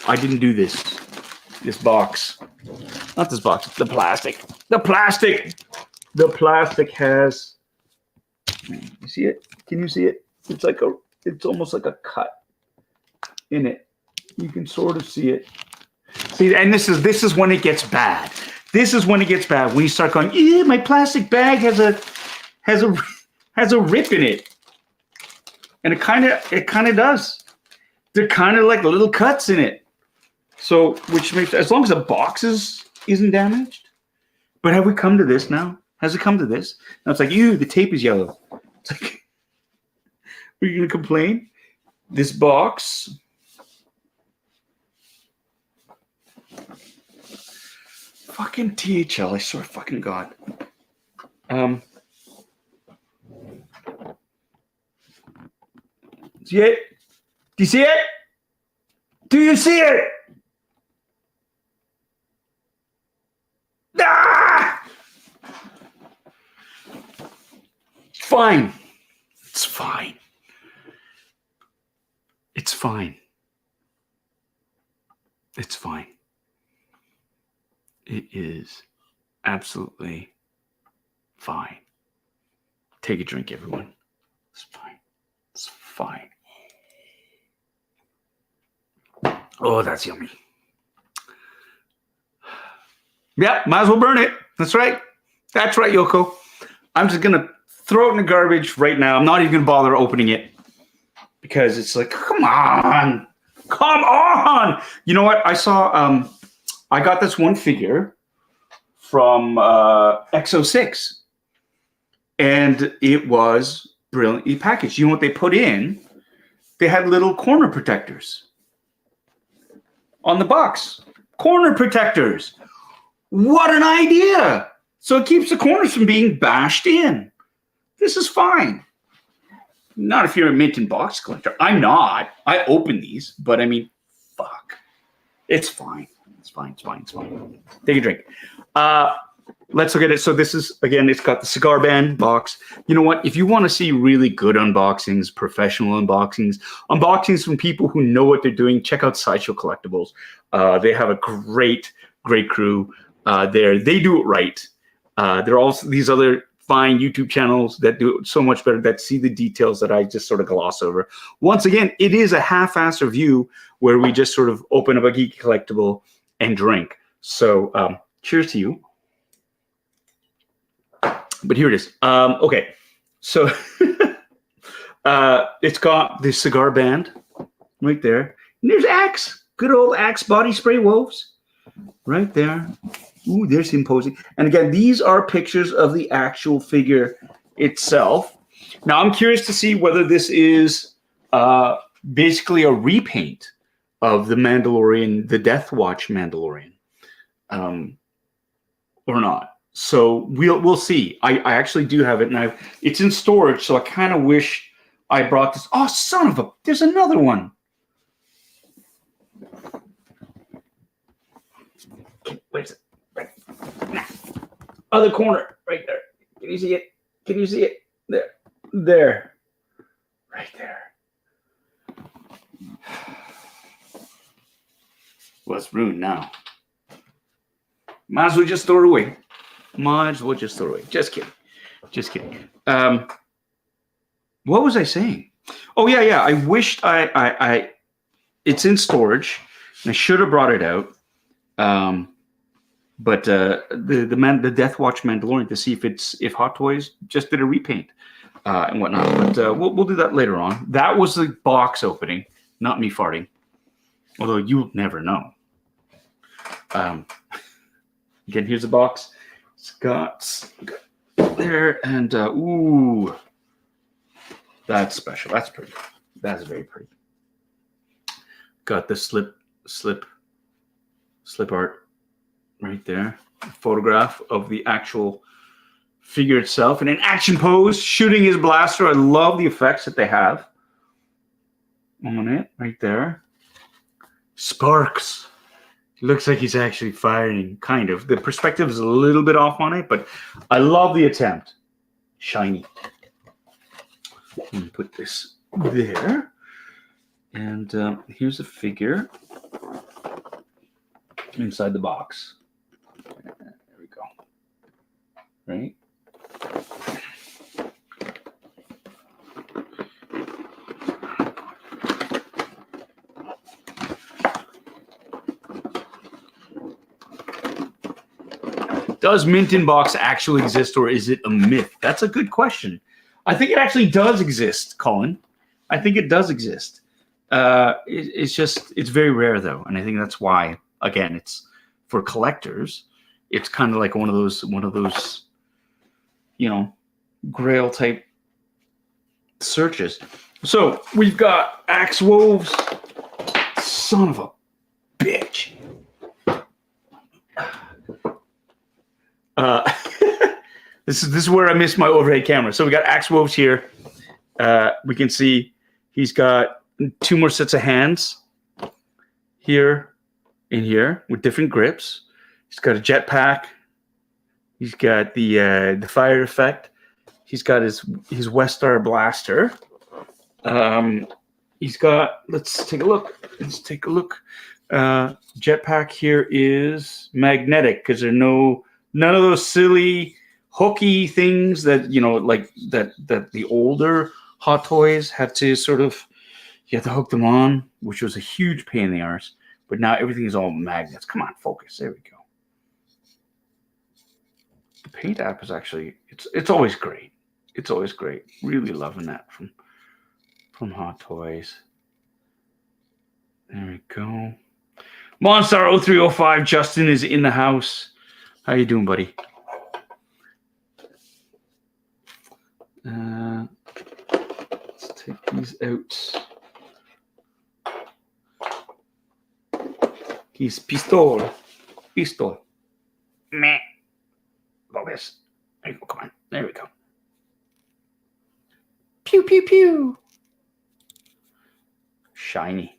I didn't do this box, not this box, the plastic. The plastic has, you see it? Can you see it? It's almost like a cut in it. You can sort of see it. See, and this is when it gets bad. This is when it gets bad, when you start going, yeah, my plastic bag has a rip in it, and it kind of does. they're kind of like little cuts in it. So, which makes, as long as the box isn't damaged. But have we come to this now? Has it come to this? Now it's like, ew, the tape is yellow. It's like, are you going to complain? This box. Fucking THL, I swear to fucking God. See it? Do you see it? Do you see it? Ah! Fine. It's fine. It's fine. It's fine. It is absolutely fine. Take a drink, everyone. It's fine. It's fine. Oh, that's yummy. Yeah, might as well burn it. That's right. That's right, Yoko. I'm just going to throw it in the garbage right now. I'm not even going to bother opening it because it's like, come on. Come on. You know what? I saw, I got this one figure from X06 and it was brilliantly packaged. You know what they put in? They had little corner protectors on the box. Corner protectors. What an idea. So it keeps the corners from being bashed in. This is fine. Not if you're a mint and box collector. I'm not. I open these, but I mean, fuck. It's fine. It's fine. It's fine. It's fine. Take a drink. Let's look at it. So this is, again, it's got the cigar band box. You know what? If you want to see really good unboxings, professional unboxings from people who know what they're doing, check out Sideshow Collectibles. They have a great crew there. They do it right. There are also these other fine YouTube channels that do it so much better, that see the details that I just sort of gloss over. Once again, it is a half-ass review where we just sort of open up a geeky collectible and drink. So cheers to you. But here it is. Okay, so it's got the cigar band right there. And there's Axe, good old Axe body spray Woves right there. Ooh, there's him posing. And again, these are pictures of the actual figure itself. Now, I'm curious to see whether this is basically a repaint of the Mandalorian, the Death Watch Mandalorian, or not. So we'll see. I actually do have it, and it's in storage, so I kind of wish I brought this. Oh, son of a! There's another one. Where's it? Right. Other corner, right there. Can you see it? Can you see it? There. There. Right there. Well, it's ruined now. Might as well just throw it away. Might as well just throw it away. Just kidding. Just kidding. What was I saying? Oh, yeah. I wished it's in storage. And I should have brought it out. But the Death Watch Mandalorian, to see if Hot Toys just did a repaint and whatnot. But we'll do that later on. That was the box opening, not me farting. Although you'll never know. Again, here's the box. It's got there, and ooh, that's special. That's pretty. That's very pretty. Got the slip art right there. A photograph of the actual figure itself in an action pose, shooting his blaster. I love the effects that they have on it right there. Sparks. Looks like he's actually firing, kind of. The perspective is a little bit off on it, but I love the attempt. Shiny. Let me put this there. And here's a figure inside the box. There we go. Right? Does Mint in Box actually exist, or is it a myth? That's a good question. I think it actually does exist, Colin. I think it does exist. It's very rare though, and I think that's why. Again, it's for collectors. It's kind of like one of those, Grail type searches. So we've got Axe Woves. Son of a bitch. This is where I missed my overhead camera. So we got Axe Woves here. We can see he's got 2 more sets of hands here and here with different grips. He's got a jetpack. He's got the fire effect. He's got his Westar blaster. He's got. Let's take a look. Jetpack here is magnetic because there are none of those silly hooky things that like that the older Hot Toys had to sort of. You had to hook them on, which was a huge pain in the arse. But now everything is all magnets. Come on, focus. There we go. The paint app is actually it's always great. It's always great. Really loving that from Hot Toys. There we go. Monstar 0305 Justin is in the house. How you doing, buddy? Let's take these out. He's pistol. Meh. Focus. There you go. Come on. There we go. Pew, pew, pew. Shiny.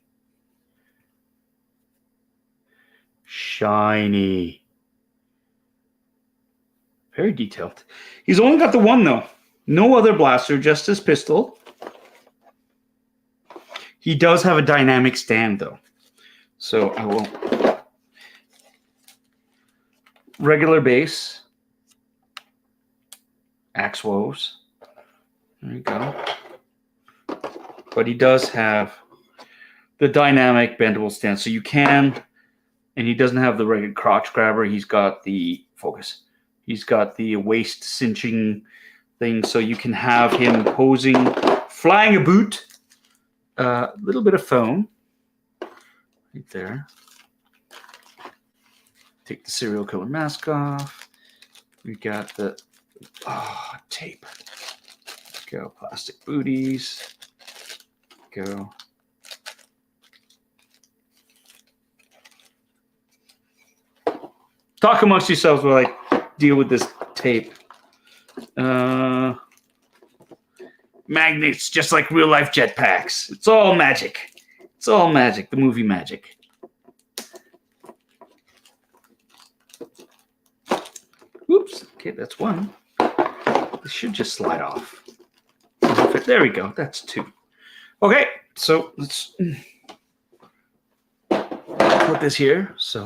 Very detailed. He's only got the one, though. No other blaster, just his pistol. He does have a dynamic stand, though. So I will. Regular base. Axe Woves. There you go. But he does have the dynamic bendable stand. So you can, and he doesn't have the regular crotch grabber. He's got the focus. He's got the waist cinching thing. So you can have him posing, flying a boot. A little bit of foam. Right there. Take the serial killer mask off. We got the tape. Go plastic booties. Go. Talk amongst yourselves while I deal with this tape. Magnets, just like real life jetpacks. It's all magic. It's all magic. The movie magic. Oops. Okay, that's one. This should just slide off. There we go. That's 2. Okay, so let's put this here. So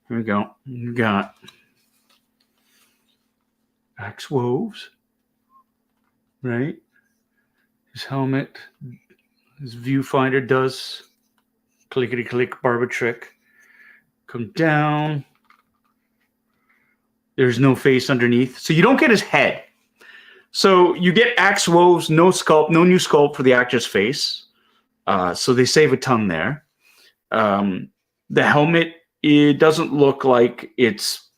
here we go. We got Axe Woves, right? His helmet, his viewfinder does clickety click barber trick. Come down. There's no face underneath, so you don't get his head. So you get Axe Woves, no sculpt, no new sculpt for the actor's face. So they save a ton there. The helmet, it doesn't look like it's.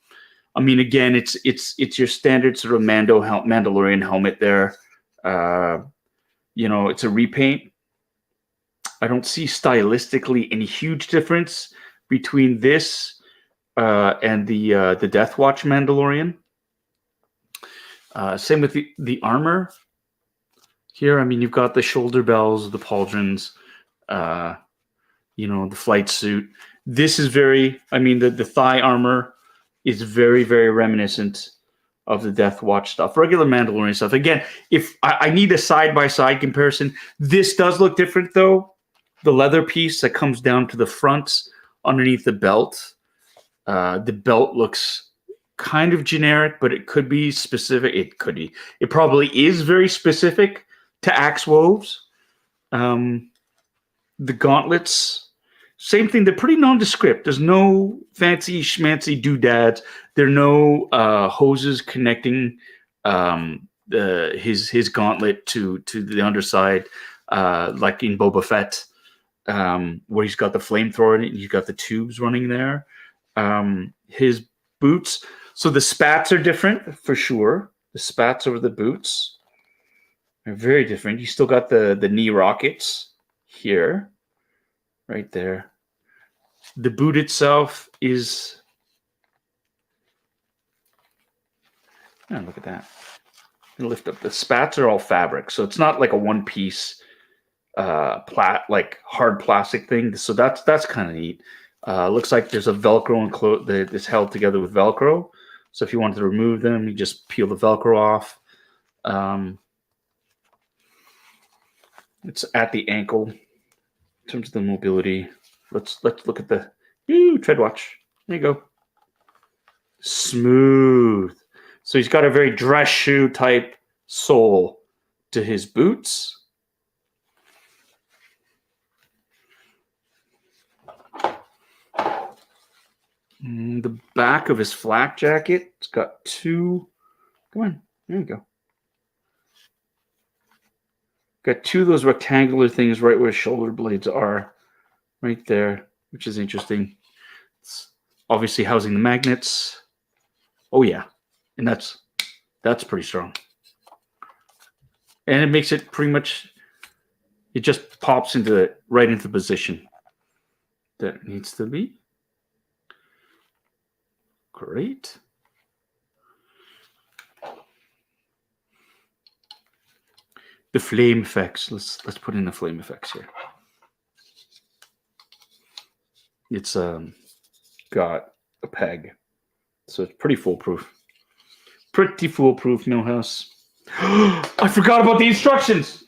I mean, again, it's your standard sort of Mandalorian helmet there. It's a repaint. I don't see stylistically any huge difference between this and the Death Watch Mandalorian. Same with the armor here. I mean, you've got the shoulder bells, the pauldrons, the flight suit. This is very, the thigh armor is very, very reminiscent of the Death Watch stuff, regular Mandalorian stuff. Again, if I need a side-by-side comparison, this does look different, though. The leather piece that comes down to the front underneath the belt, the belt looks kind of generic, but it could be specific. It could be. It probably is very specific to Axe Woves. The gauntlets, same thing. They're pretty nondescript. There's no fancy schmancy doodads. There are no hoses connecting his gauntlet to the underside, like in Boba Fett. where he's got the flamethrower in it, and he's got the tubes running there. His boots. So the spats are different for sure. The spats over the boots are very different. You still got the knee rockets here, right there. The boot itself is. Oh, look at that. Lift up. The spats are all fabric, so it's not like a one-piece, like hard plastic thing. So that's kind of neat. Looks like there's a Velcro that is held together with Velcro. So if you wanted to remove them, you just peel the Velcro off. It's at the ankle in terms of the mobility. Let's look at the tread watch. There you go. Smooth. So he's got a very dress shoe type sole to his boots. The back of his flak jacket, it's got two. Come on, there you go. Got two of those rectangular things right where his shoulder blades are, right there, which is interesting. It's obviously housing the magnets. Oh yeah, and that's pretty strong. And it makes it pretty much. It just pops right into the position that it needs to be. Great. The flame effects. Let's put in the flame effects here. It's got a peg, so it's pretty foolproof. Pretty foolproof, Millhouse. I forgot about the instructions.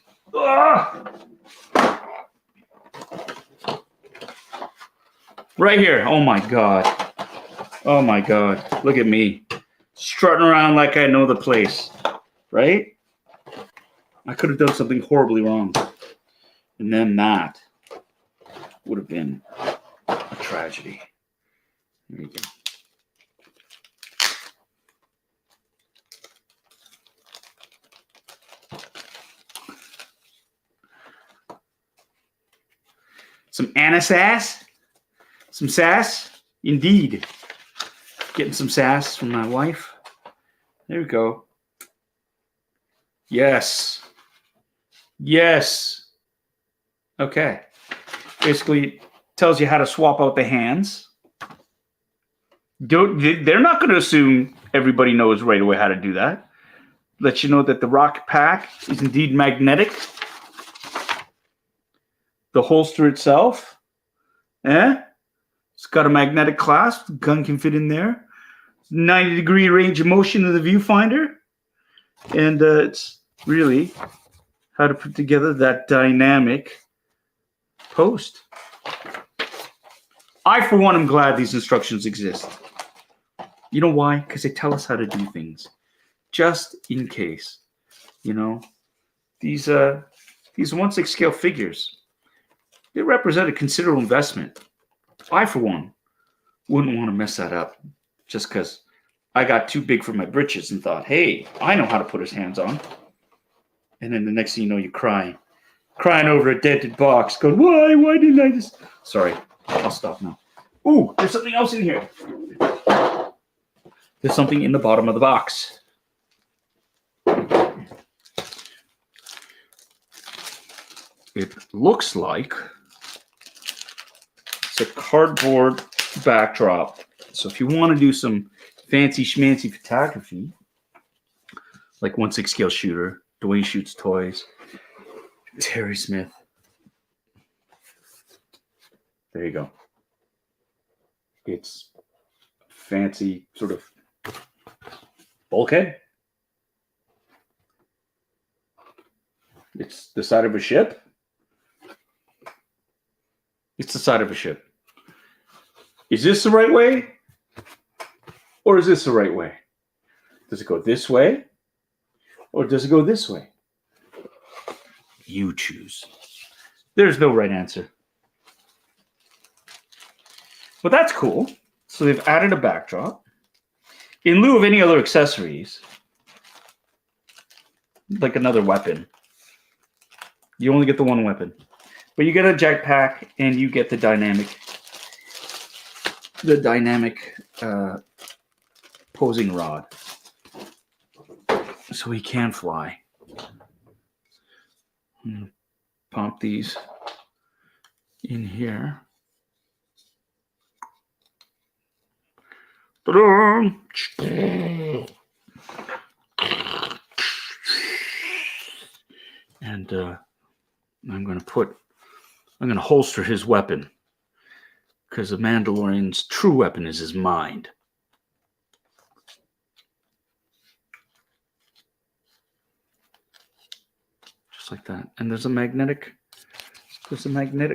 Right here. Oh my god. Oh my god. Look at me. Strutting around like I know the place. Right? I could have done something horribly wrong. And then that would have been a tragedy. There you go. Some Anna sass? Some sass? Indeed. Getting some sass from my wife. There we go. Yes. Yes. Okay. Basically, tells you how to swap out the hands. They're not going to assume everybody knows right away how to do that. Let you know that the rock pack is indeed magnetic. The holster itself, it's got a magnetic clasp. The gun can fit in there. 90-degree range of motion of the viewfinder. And it's really how to put together that dynamic post. I, for one, am glad these instructions exist. You know why? Because they tell us how to do things. Just in case. You know, these 1/6 scale figures, they represent a considerable investment. I, for one, wouldn't want to mess that up just because I got too big for my britches and thought, hey, I know how to put his hands on. And then the next thing you know, you crying over a dented box, going, why didn't I just... Sorry, I'll stop now. Ooh, there's something else in here. There's something in the bottom of the box. It looks like it's a cardboard backdrop. So if you want to do some fancy schmancy photography, like 1/6 scale shooter, Dwayne Shoots Toys, Terry Smith. There you go. It's fancy sort of bulkhead. It's the side of a ship. It's the side of a ship. Is this the right way? Or is this the right way? Does it go this way? Or does it go this way? You choose. There's no right answer. Well, that's cool. So they've added a backdrop. In lieu of any other accessories, like another weapon, you only get the one weapon. But you get a jetpack and you get the dynamic posing rod. So he can fly. Pump these in here. And I'm going to holster his weapon, because the Mandalorian's true weapon is his mind. Just like that. And there's a magnetic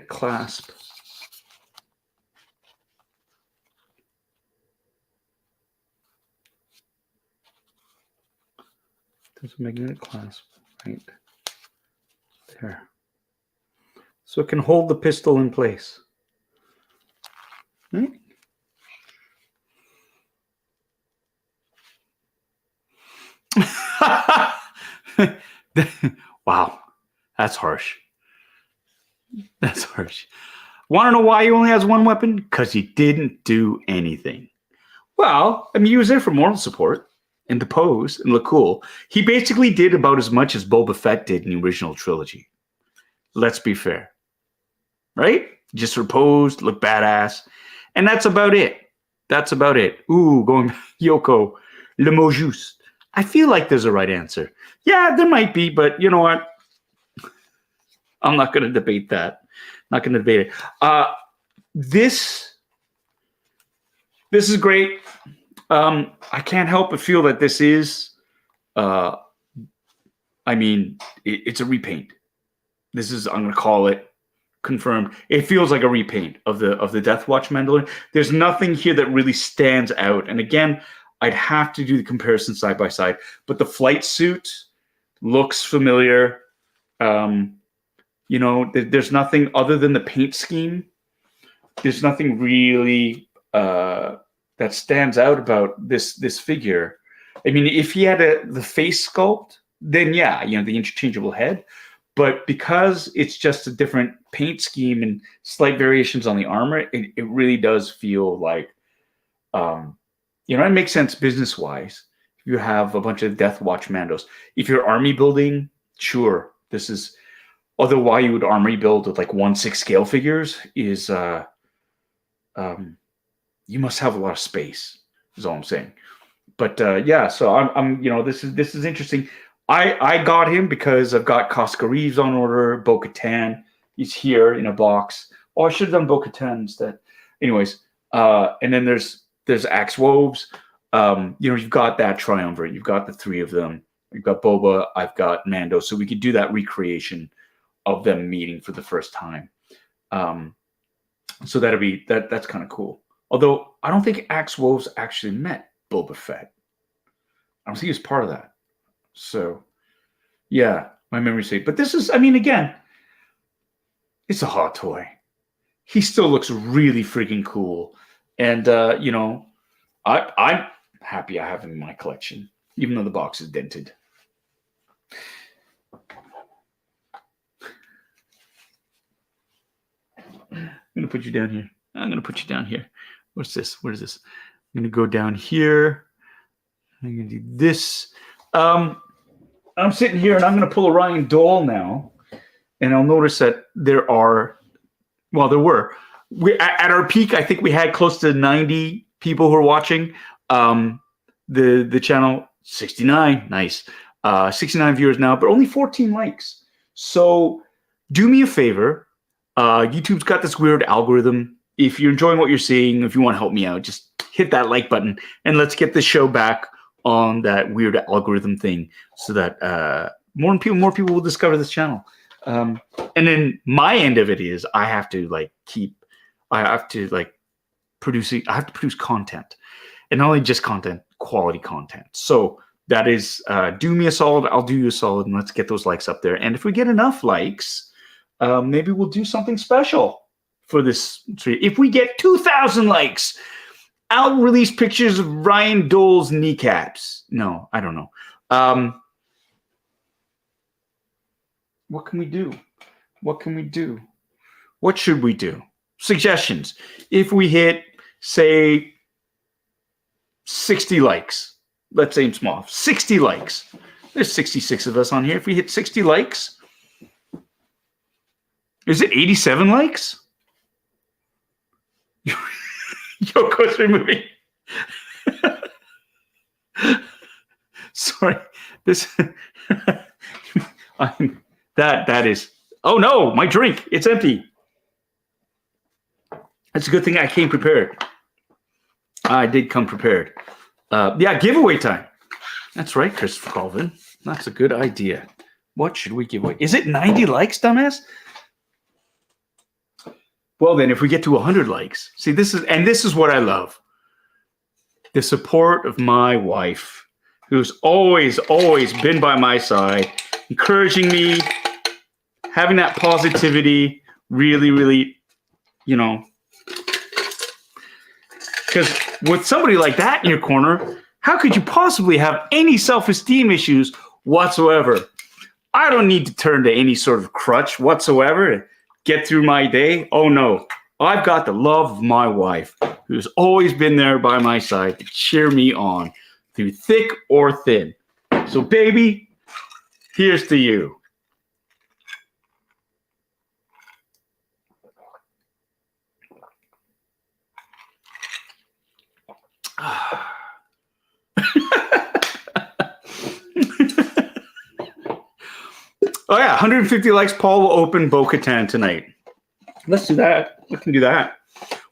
clasp. There's a magnetic clasp right there. So it can hold the pistol in place. Right? Wow, that's harsh. That's harsh. Want to know why he only has one weapon? Because he didn't do anything. Well, I mean, he was there for moral support and to pose and look cool. He basically did about as much as Boba Fett did in the original trilogy. Let's be fair. Right? Just posed, look badass. And that's about it. That's about it. Ooh, going Yoko, le mot juste. I feel like there's a right answer. Yeah, there might be, but you know what? I'm not going to debate that. Not going to debate it. This is great. I can't help but feel that this is, I mean, it's a repaint. This is, I'm going to call it confirmed. It feels like a repaint of the Death Watch Mandalorian. There's nothing here that really stands out. And again, I'd have to do the comparison side by side, but the flight suit looks familiar. You know, there's nothing other than the paint scheme. There's nothing really that stands out about this figure. I mean, if he had the face sculpt, then yeah, you know, the interchangeable head. But because it's just a different paint scheme and slight variations on the armor, it really does feel like, you know, it makes sense business-wise. If you have a bunch of Death Watch Mandos. If you're army building, sure, this is... Although why you would army build with like 1/6 scale figures is... you must have a lot of space, is all I'm saying. But yeah, so I'm you know, this is interesting. I got him because I've got Casca Reeves on order, Bo-Katan. He's here in a box. Oh, I should have done Bo-Katan instead. Anyways, and then there's Axe Woves. You know, you've got that triumvirate. You've got the three of them. You've got Boba. I've got Mando. So we could do that recreation of them meeting for the first time. So that's kind of cool. Although I don't think Axe Woves actually met Boba Fett. I don't think he was part of that. So, yeah, my memory sake. But this is, I mean, again, it's a hot toy. He still looks really freaking cool. And, you know, I'm happy I have him in my collection, even though the box is dented. I'm going to put you down here. I'm going to put you down here. What's this? What is this? I'm going to go down here. I'm going to do this. I'm sitting here and I'm going to pull a Ryan Dole now. And I'll notice that there were. At our peak, I think we had close to 90 people who are watching. The channel, 69. Nice. 69 viewers now, but only 14 likes. So do me a favor. YouTube's got this weird algorithm. If you're enjoying what you're seeing, if you want to help me out, just hit that like button and let's get this show back on that weird algorithm thing so that more people will discover this channel. And then my end of it is I have to produce content, and not only just content, quality content. So that is, do me a solid. I'll do you a solid, and let's get those likes up there. And if we get enough likes, maybe we'll do something special for this. If we get 2,000 likes, I'll release pictures of Ryan Dole's kneecaps. No, I don't know. What can we do? What can we do? What should we do? Suggestions. If we hit, say, 60 likes, let's aim small. 60 likes. There's 66 of us on here. If we hit 60 likes, is it 87 likes? Yoko's removing. Sorry, this. That is. Oh no, my drink. It's empty. It's a good thing I came prepared. I did come prepared. Yeah, giveaway time. That's right, Christopher Colvin. That's a good idea. What should we give away? Is it 90 likes, dumbass? Well, then, if we get to 100 likes, see, this is what I love. The support of my wife, who's always been by my side, encouraging me, having that positivity, really, because with somebody like that in your corner, how could you possibly have any self-esteem issues whatsoever? I don't need to turn to any sort of crutch whatsoever to get through my day. Oh no, I've got the love of my wife, who's always been there by my side to cheer me on through thick or thin. So baby, here's to you. Oh yeah, 150 likes. Paul will open Bo-Katan tonight. Let's do that. We can do that.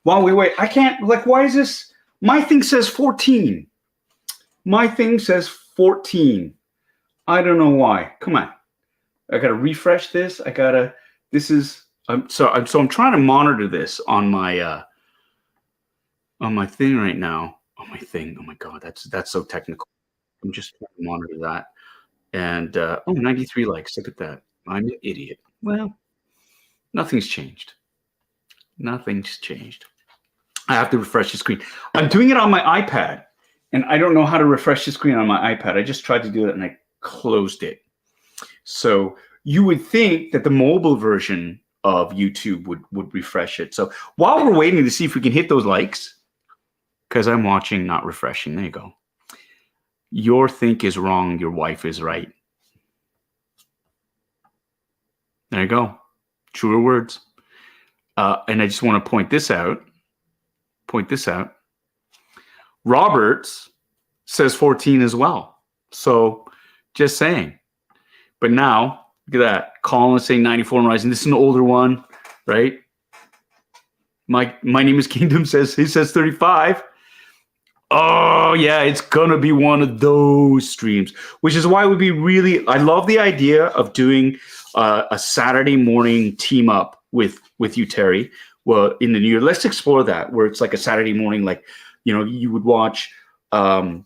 While we wait, I can't, why is this? My thing says 14. My thing says 14. I don't know why. Come on. I got to refresh this. I'm trying to monitor this on my thing right now. On my thing. Oh my God, that's so technical. I'm just trying to monitor that. And 93 likes. Look at that. I'm an idiot. Well, nothing's changed. Nothing's changed. I have to refresh the screen. I'm doing it on my iPad, and I don't know how to refresh the screen on my iPad. I just tried to do it, and I closed it. So you would think that the mobile version of YouTube would refresh it. So while we're waiting to see if we can hit those likes, because I'm watching, not refreshing. There you go. Your think is wrong. Your wife is right. There you go. Truer words. And I just want to point this out. Roberts says 14 as well. So just saying. But now, look at that. Colin is saying 94 and rising. This is an older one, right? My name is Kingdom says 35. Oh, yeah, it's going to be one of those streams, which is why it would be really, I love the idea of doing a Saturday morning team up with you, Terry, well, in the new year. Let's explore that, where it's like a Saturday morning, like, you would watch, it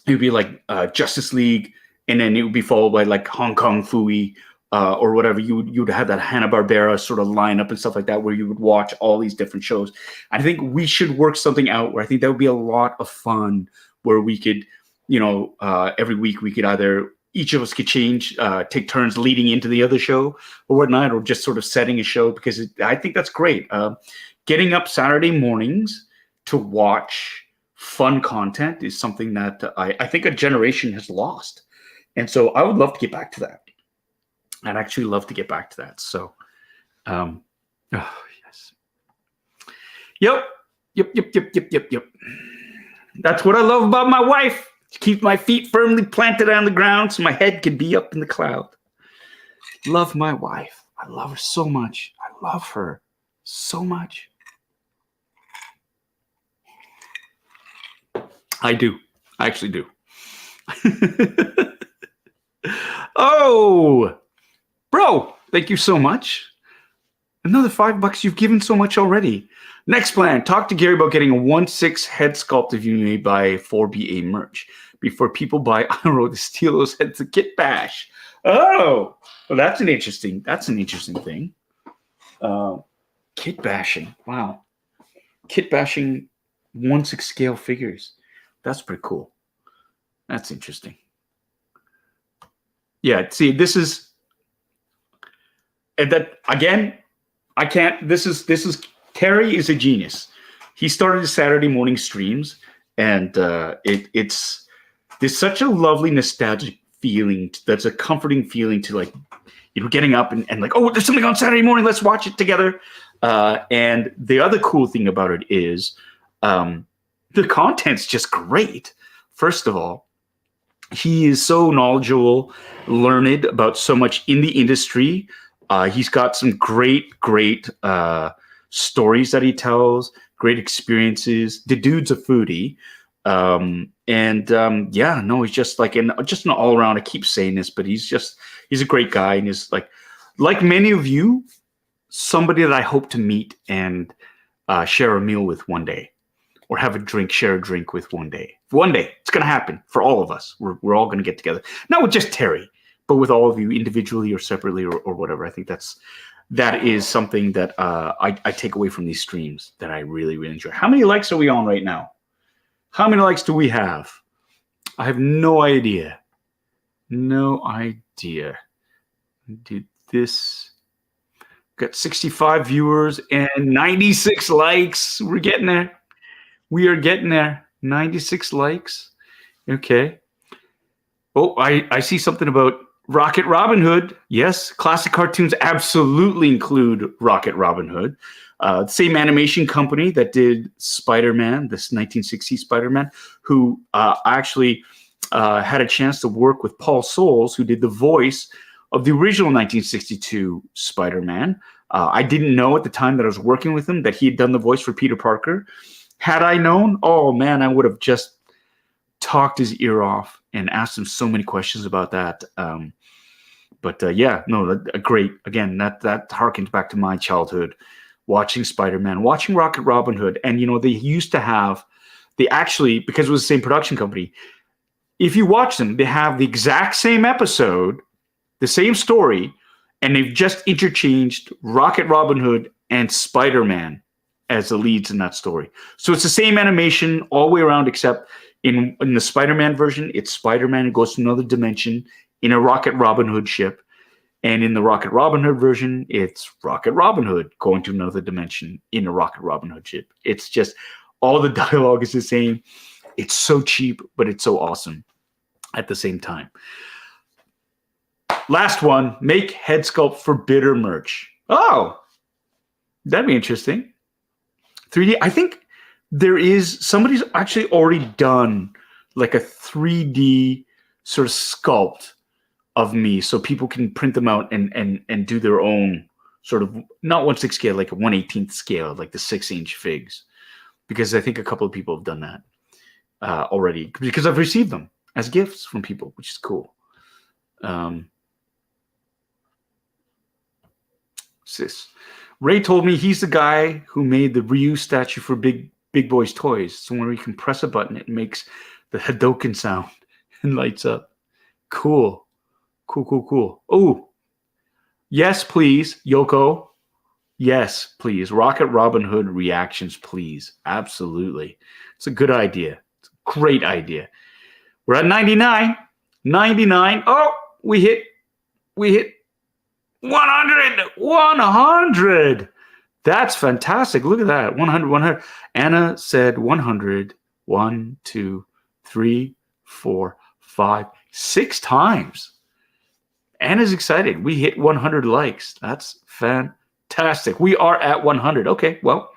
would be like Justice League, and then it would be followed by like Hong Kong Phooey, or whatever. You would have that Hanna-Barbera sort of lineup and stuff like that, where you would watch all these different shows. I think we should work something out where I think that would be a lot of fun, where we could, every week we could either, each of us could take turns leading into the other show or whatnot, or just sort of setting a show, because I think that's great. Getting up Saturday mornings to watch fun content is something that I think a generation has lost. And so I would love to get back to that. I'd actually love to get back to that. So, yes. Yep. That's what I love about my wife. She keeps my feet firmly planted on the ground so my head can be up in the cloud. Love my wife. I love her so much. I love her so much. I do. I actually do. Oh, bro, thank you so much. Another $5. You've given so much already. Next plan, talk to Gary about getting a 1/6 head sculpt of you made by 4BA merch before people buy Iron to steal those heads to Kit Bash. Oh, well, that's an interesting thing. Kit bashing. Wow. Kit bashing 1/6 scale figures. That's pretty cool. That's interesting. Yeah, see, this is, and that again, I can't. This is Terry is a genius. He started his Saturday morning streams, and it's there's such a lovely nostalgic feeling. That's a comforting feeling to like, getting up and like, oh, there's something on Saturday morning. Let's watch it together. And the other cool thing about it is the content's just great. First of all, he is so knowledgeable, learned about so much in the industry. He's got some great stories that he tells, great experiences. The dude's a foodie. He's just like an all around. I keep saying this, but he's a great guy, and is like many of you, somebody that I hope to meet and share a meal with one day, or share a drink with one day. One day, it's going to happen for all of us. We're all going to get together, not with just Terry, but with all of you individually or separately or whatever. I think that is something that I take away from these streams that I really, really enjoy. How many likes are we on right now? How many likes do we have? I have no idea. No idea. Did this... Got 65 viewers and 96 likes. We're getting there. We are getting there. 96 likes. Okay. Oh, I see something about Rocket Robin Hood. Yes, classic cartoons absolutely include Rocket Robin Hood. Same animation company that did Spider-Man, this 1960s Spider-Man, who actually had a chance to work with Paul Soules, who did the voice of the original 1962 Spider-Man. I didn't know at the time that I was working with him that he had done the voice for Peter Parker. Had I known, oh man, I would have just talked his ear off and asked him so many questions about that. Great. Again, that harkens back to my childhood, watching Spider-Man, watching Rocket Robin Hood. And, they used to have, because it was the same production company, if you watch them, they have the exact same episode, the same story, and they've just interchanged Rocket Robin Hood and Spider-Man as the leads in that story. So it's the same animation all the way around, except in the Spider-Man version, it's Spider-Man who goes to another dimension in a Rocket Robin Hood ship. And in the Rocket Robin Hood version, it's Rocket Robin Hood going to another dimension in a Rocket Robin Hood ship. It's just, all the dialogue is the same. It's so cheap, but it's so awesome at the same time. Last one, make head sculpt for Bitter merch. Oh, that'd be interesting. 3D, I think somebody's actually already done like a 3D sort of sculpt of me, so people can print them out and do their own sort of, not 1/6 scale, like a 1/18 scale, like the 6-inch figs, because I think a couple of people have done that already, because I've received them as gifts from people, which is cool. Ray told me he's the guy who made the Ryu statue for Big Boy's Toys. So when we can press a button, it makes the Hadoken sound and lights up. Cool. Oh, yes, please, Yoko. Yes, please. Rocket Robin Hood reactions, please. Absolutely. It's a good idea. It's a great idea. We're at 99. 99. Oh, we hit 100. 100. That's fantastic. Look at that. 100. Anna said 100. 1, 2, 3, 4, 5, 6 times. Anna's excited. We hit 100 likes. That's fantastic. We are at 100. Okay, well.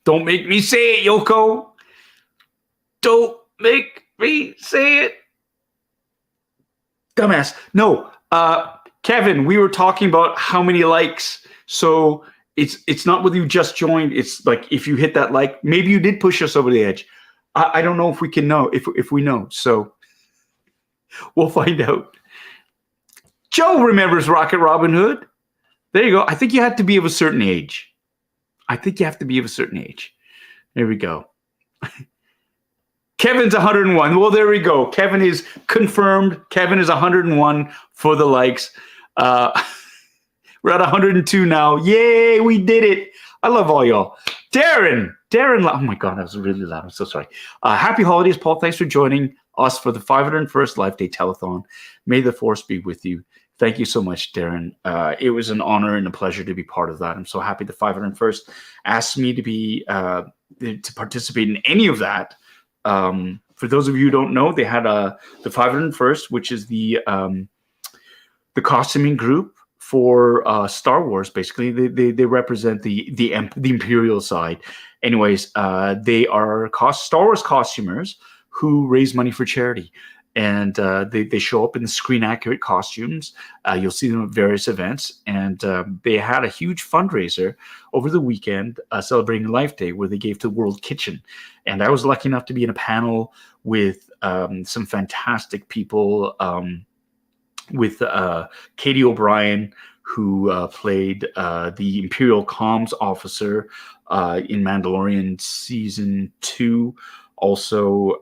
Don't make me say it, Yoko. Don't make me say it. Dumbass. No, Kevin, we were talking about how many likes. So it's not whether you just joined. It's like if you hit that like, maybe you did push us over the edge. I don't know if we can know, if we know. So we'll find out. Joe remembers Rocket Robin Hood. There you go. I think you have to be of a certain age. There we go. Kevin's 101. Well, there we go. Kevin is confirmed. Kevin is 101 for the likes. We're at 102 now. Yay, we did it. I love all y'all. Darren. Oh my God, that was really loud. I'm so sorry. Happy holidays, Paul. Thanks for joining us for the 501st Life Day Telethon. May the force be with you. Thank you so much, Darren. It was an honor and a pleasure to be part of that. I'm so happy the 501st asked me to be to participate in any of that. For those of you who don't know, they had the 501st, which is the costuming group for Star Wars. Basically, they represent the Imperial side. Anyways, they are Star Wars costumers who raise money for charity. And they show up in the screen-accurate costumes. You'll see them at various events. And they had a huge fundraiser over the weekend celebrating Life Day where they gave to World Kitchen. And I was lucky enough to be in a panel with some fantastic people, with Katie O'Brien, who played the Imperial Comms Officer in Mandalorian Season 2. Also,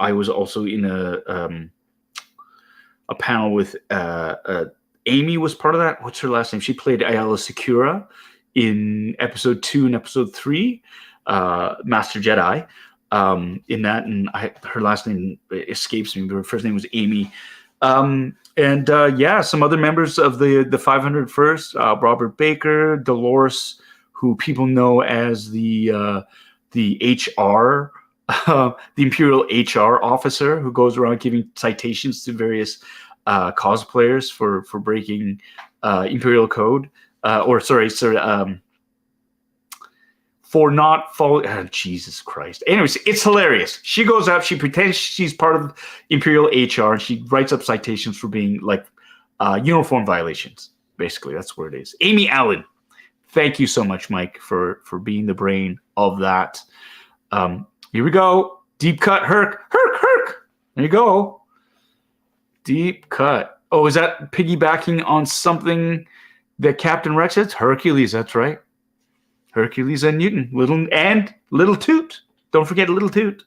I was also in a panel with Amy was part of that. What's her last name? She played Ayala Secura in episode 2 and episode 3, Master Jedi. In that, and her last name escapes me, but her first name was Amy. Some other members of the 501st, Robert Baker, Dolores, who people know as the HR. The Imperial HR officer who goes around giving citations to various cosplayers for breaking Imperial code, for not following. Jesus Christ! Anyways, it's hilarious. She goes up, she pretends she's part of Imperial HR, and she writes up citations for being like uniform violations. Basically, that's where it is. Amy Allen, thank you so much, Mike, for being the brain of that. Here we go. Deep cut. Herc. There you go. Deep cut. Oh, is that piggybacking on something that Captain Rex says? Hercules, that's right. Hercules and Newton. Little Toot. Don't forget Little Toot.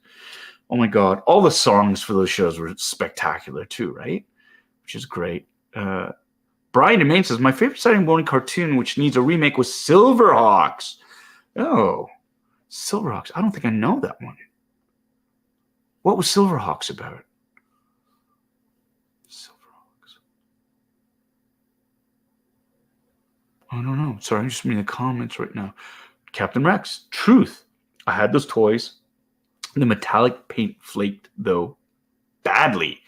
Oh my God. All the songs for those shows were spectacular too, right? Which is great. Brian DeMaine says, my favorite Saturday morning cartoon which needs a remake was Silverhawks. Oh. Silverhawks. I don't think I know that one. What was Silverhawks about? Silverhawks. I don't know. Sorry, I'm just reading the comments right now. Captain Rex. Truth. I had those toys. The metallic paint flaked, though, badly.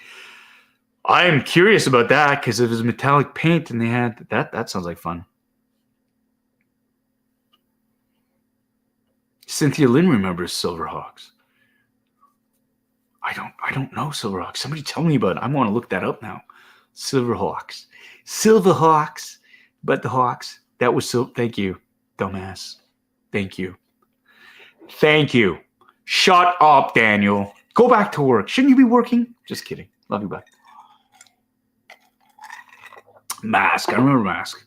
I'm curious about that because it was metallic paint and they had that sounds like fun. Cynthia Lynn remembers Silverhawks. I don't know Silverhawks. Somebody tell me about it. I want to look that up now. Silverhawks. But the Hawks. That was so. Thank you, dumbass. Thank you. Shut up, Daniel. Go back to work. Shouldn't you be working? Just kidding. Love you, bud. Mask. I remember Mask.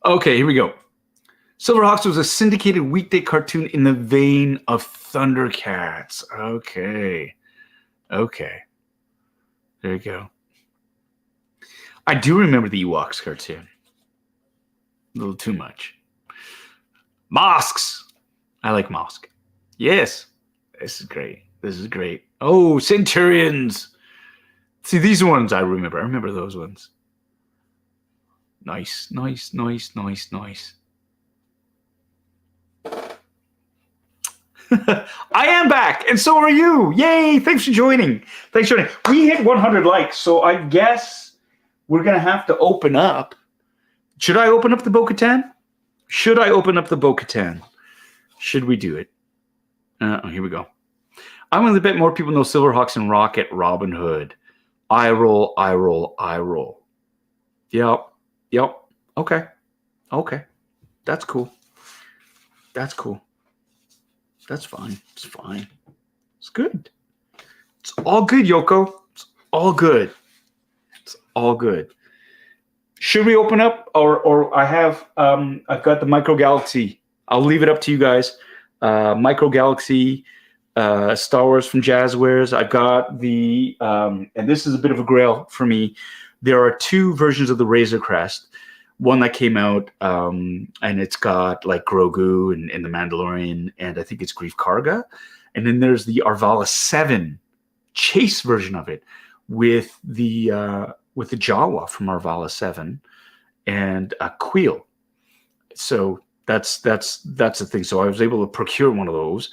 Okay, here we go. Silverhawks was a syndicated weekday cartoon in the vein of Thundercats. Okay. There you go. I do remember the Ewoks cartoon. A little too much. Mosques. I like Mosk. Yes. This is great. Oh, Centurions. See, these ones I remember. I remember those ones. Nice. I am back, and so are you. Yay! Thanks for joining. We hit 100 likes, so I guess we're going to have to open up. Should I open up the Bo-Katan? Should we do it? Here we go. I'm going to bet more people know Silverhawks and Rocket Robin Hood. I roll. Yep. Okay. That's cool. That's fine. It's fine. It's good. It's all good, Yoko. It's all good. Should we open up, or I have I've got the Micro Galaxy. I'll leave it up to you guys. Micro Galaxy, Star Wars from Jazzwares. I've got the and this is a bit of a grail for me. There are two versions of the Razor Crest. One that came out, and it's got like Grogu and the Mandalorian, and I think it's Greef Karga. And then there's the Arvala 7 chase version of it with the with the Jawa from Arvala 7 and a Queel. So that's the thing. So I was able to procure one of those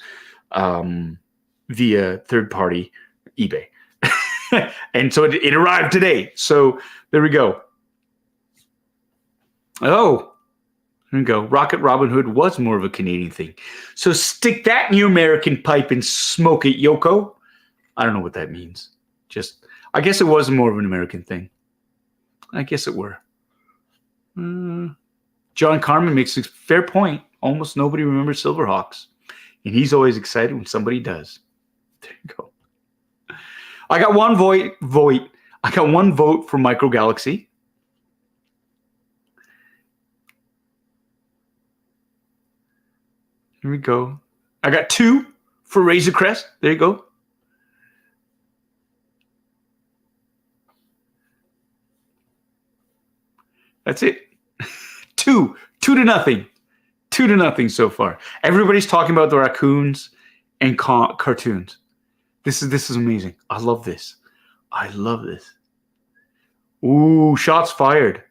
via third-party eBay. And so it arrived today. So there we go. Oh, there we go. Rocket Robin Hood was more of a Canadian thing. So stick that in your American pipe and smoke it, Yoko. I don't know what that means. Just, I guess it was more of an American thing. I guess it were. John Carmen makes a fair point. Almost nobody remembers Silverhawks. And he's always excited when somebody does. There you go. I got one vote. I got one vote for Micro Galaxy. Here we go. I got 2 for Razor Crest. There you go. That's it. 2 to nothing. 2 to nothing so far. Everybody's talking about the raccoons and cartoons. This is amazing. I love this. I love this. Ooh, shots fired.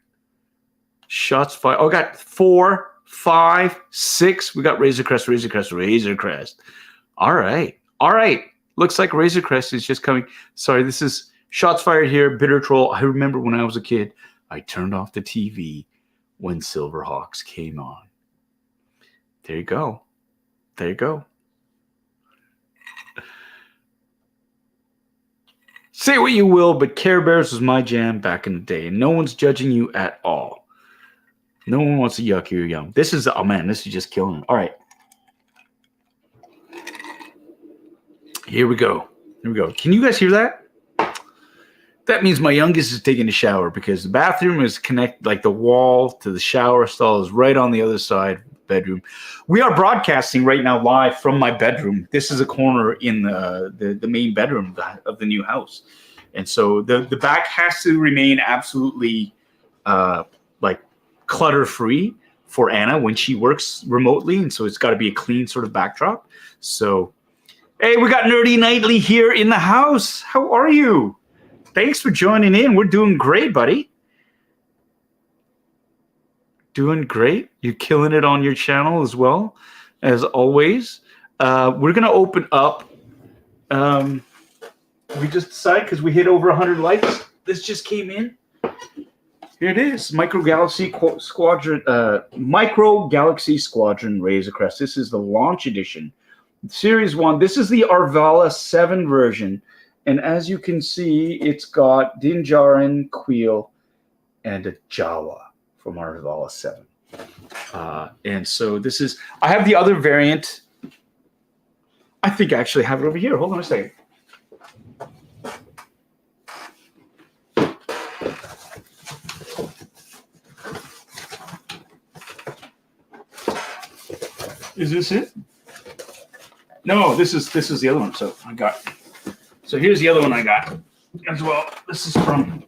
Shots fired. Oh, I got 4, 5, 6. We got Razor Crest, Razor Crest, Razor Crest. All right. All right. Looks like Razor Crest is just coming. Sorry, this is shots fired here. Bitter Troll. I remember when I was a kid, I turned off the TV when Silverhawks came on. There you go. There you go. Say what you will, but Care Bears was my jam back in the day, and no one's judging you at all. No one wants to yuck your yum. This is, oh man, this is just killing it. All right. Here we go. Here we go. Can you guys hear that? That means my youngest is taking a shower because the bathroom is connected, like the wall to the shower stall is right on the other side of the bedroom. We are broadcasting right now live from my bedroom. This is a corner in the main bedroom of the new house. And so the back has to remain absolutely like clutter-free for Anna when she works remotely. And so it's got to be a clean sort of backdrop. So, hey, we got Nerdy Nightly here in the house. How are you? Thanks for joining in. We're doing great, buddy. Doing great. You're killing it on your channel as well, as always. We're going to open up. We just decided because we hit over 100 likes. This just came in. Here it is. Micro Galaxy Squadron Razor Crest. This is the launch edition. Series 1. This is the Arvala 7 version. And as you can see, it's got Din Djarin, Queel, and a Jawa from Arvala 7. And so this is, I have the other variant. I think I actually have it over here. Hold on a second. Is this it? No, this is the other one. So I got. So here's the other one I got as well. This is from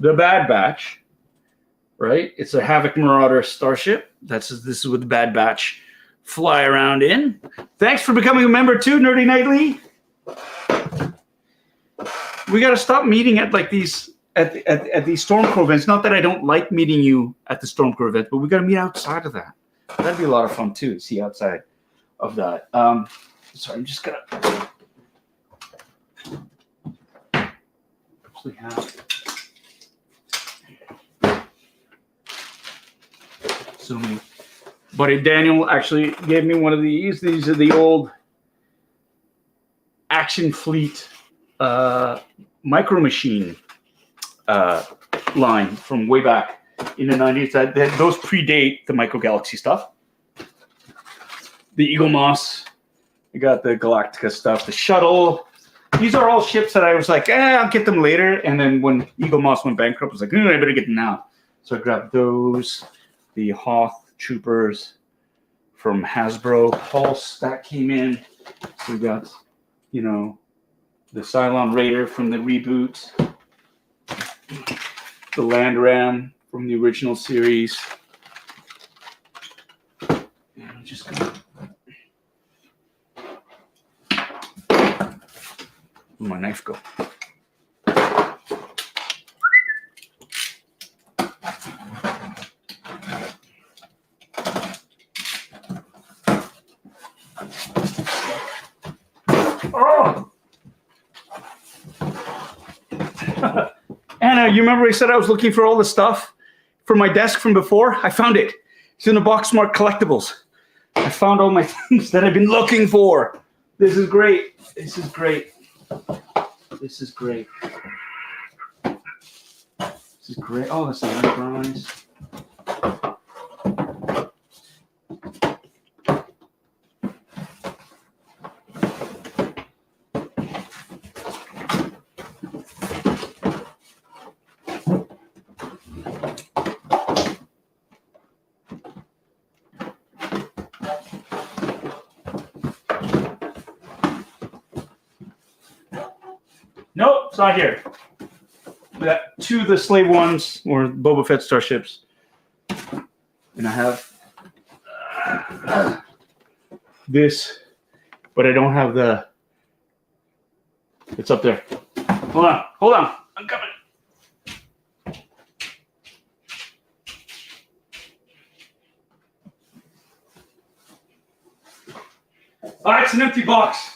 the Bad Batch, right? It's a Havoc Marauder starship. This is what the Bad Batch fly around in. Thanks for becoming a member too, Nerdy Nightly. We got to stop meeting at like these at these Stormcore events. Not that I don't like meeting you at the Stormcore event, but we got to meet outside of that. That'd be a lot of fun too. See outside of that. Sorry, I'm just gonna. Have so many. Buddy Daniel actually gave me one of these. These are the old Action Fleet Micro Machine line from way back in the 90s. Those predate the Micro Galaxy stuff. The Eagle Moss. I got the Galactica stuff. The Shuttle. These are all ships that I was like, I'll get them later. And then when Eagle Moss went bankrupt, I was like, I better get them now. So I grabbed those, the Hoth Troopers from Hasbro, Pulse, that came in. So we got, the Cylon Raider from the reboot, the Land Ram from the original series. And I'm just going to. Where'd my knife go? Oh! Anna, you remember I said I was looking for all the stuff for my desk from before? I found it. It's in the Box Smart Collectibles. I found all my things that I've been looking for. This is great. This is great. This is great. This is great. Oh, that's a nice prize. Nope, it's not here. We got two of the slave ones, or Boba Fett starships. And I have this, but I don't have the... It's up there. Hold on. I'm coming. All right, it's an empty box.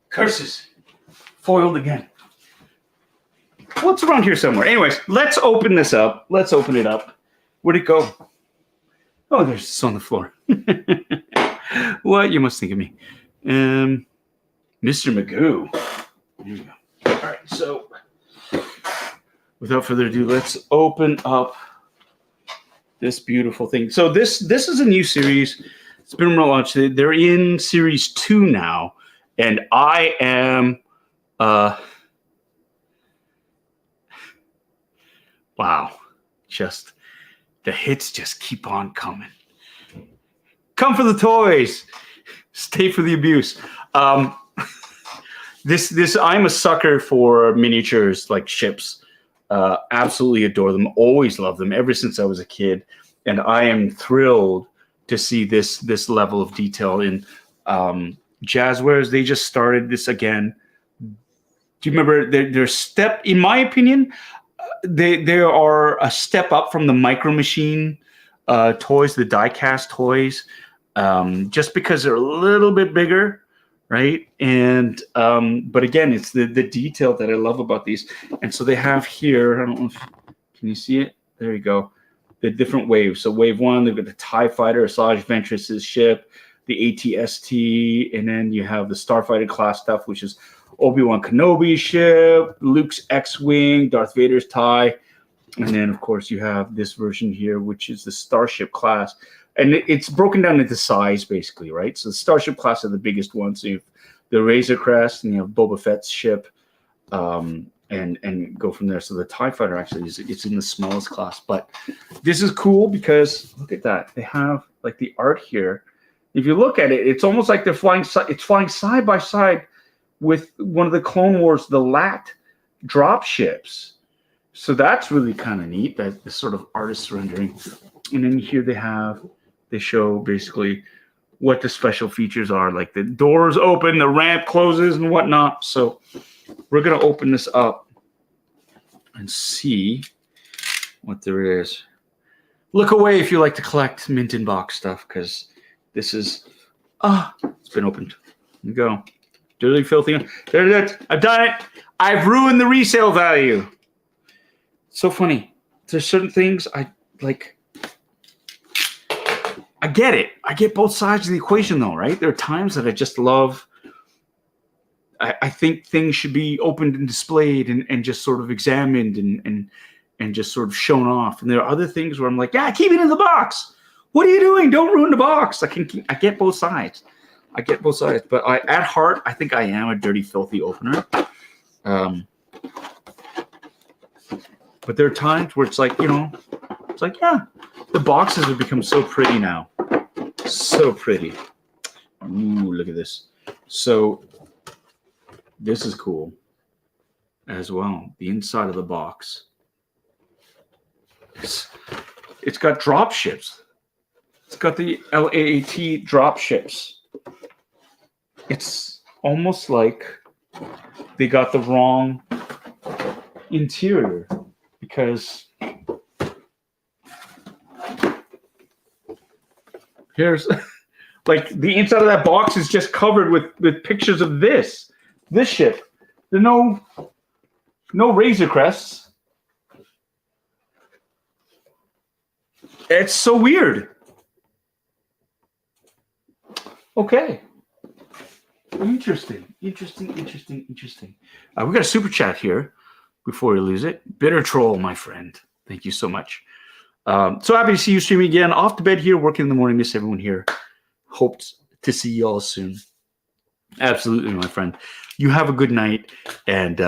Curses. Foiled again. Well, it's around here somewhere. Anyways, let's open this up. Let's open it up. Where'd it go? Oh, there's it's on the floor. What? You must think of me. Mr. Magoo. There you go. All right, so without further ado, let's open up this beautiful thing. So this is a new series. It's been relaunched. They're in series 2 now. And I am, wow, just the hits just keep on coming. Come for the toys, stay for the abuse. This I'm a sucker for miniatures like ships. Absolutely adore them. Always love them ever since I was a kid, and I am thrilled to see this level of detail in. Jazzwares, they just started this again. Do you remember their step? In my opinion, they are a step up from the Micro Machine toys, the die-cast toys, just because they're a little bit bigger, right? And but again, it's the detail that I love about these. And so they have here. I don't know if can you see it? There you go. The different waves. So wave 1, they've got the TIE Fighter, Asajj Ventress's ship. The AT-ST, and then you have the Starfighter class stuff, which is Obi-Wan Kenobi's ship, Luke's X-Wing, Darth Vader's TIE, and then, of course, you have this version here, which is the Starship class. And it's broken down into size, basically, right? So the Starship class are the biggest ones. So you have the Razor Crest, and you have Boba Fett's ship, and go from there. So the TIE Fighter actually it's in the smallest class. But this is cool because, look at that. They have, like, the art here. If you look at it, it's almost like they're flying. It's flying side by side with one of the Clone Wars, the LAT drop ships. So that's really kind of neat. That this sort of artist rendering. And then here they show basically what the special features are, like the doors open, the ramp closes, and whatnot. So we're gonna open this up and see what there is. Look away if you like to collect mint in box stuff, because this is, it's been opened. There you go. Dirty, filthy. There's it. I've done it. I've ruined the resale value. So funny. There's certain things I like. I get it. I get both sides of the equation, though, right? There are times that I just love. I think things should be opened and displayed and just sort of examined and just sort of shown off. And there are other things where I'm like, yeah, keep it in the box. What are you doing? Don't ruin the box. I get both sides. I get both sides. But at heart, I think I am a dirty, filthy opener. But there are times where it's like, it's like, yeah, the boxes have become so pretty now. So pretty. Ooh, look at this. So this is cool as well. The inside of the box. It's got drop ships. It's got the LAAT drop ships. It's almost like they got the wrong interior because Here's like the inside of that box is just covered with pictures of this ship. There are no Razor Crests. It's so weird. Okay. Interesting. We got a super chat here before we lose it. Bitter Troll, my friend. Thank you so much. So happy to see you streaming again. Off to bed here, working in the morning. Miss everyone here. Hoped to see you all soon. Absolutely, my friend. You have a good night and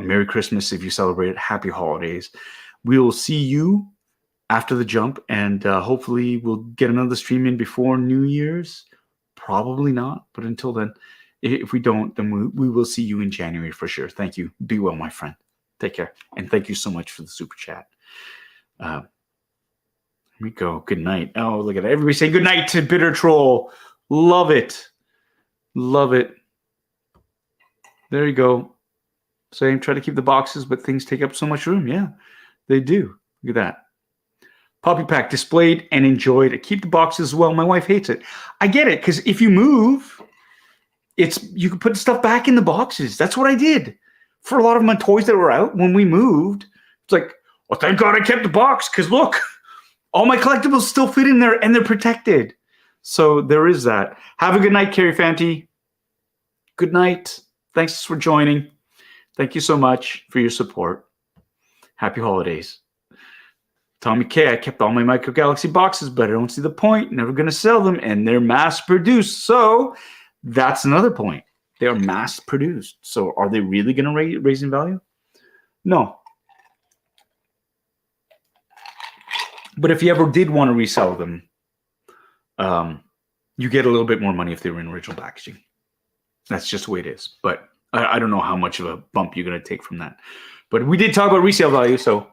Merry Christmas if you celebrate it. Happy holidays. We will see you after the jump, and hopefully we'll get another stream in before New Year's. Probably not, but until then, if we don't, then we will see you in January for sure. Thank you. Be well, my friend. Take care, and thank you so much for the super chat. Here we go. Good night. Oh, look at that. Everybody saying good night to Bitter Troll. Love it. Love it. There you go. Saying try to keep the boxes, but things take up so much room. Yeah, they do. Look at that. Puppy pack displayed and enjoyed. Keep the boxes as well. My wife hates it. I get it, because if you move, you can put stuff back in the boxes. That's what I did for a lot of my toys that were out when we moved. It's like, well, thank God I kept the box, because look, all my collectibles still fit in there and they're protected. So there is that. Have a good night, Carrie Fanti. Good night. Thanks for joining. Thank you so much for your support. Happy holidays. Tommy K, I kept all my Micro Galaxy boxes, but I don't see the point. Never going to sell them, and they're mass-produced. So that's another point. They are mass-produced. So are they really going to raise in value? No. But if you ever did want to resell them, you get a little bit more money if they were in original packaging. That's just the way it is. But I don't know how much of a bump you're going to take from that. But we did talk about resale value, so...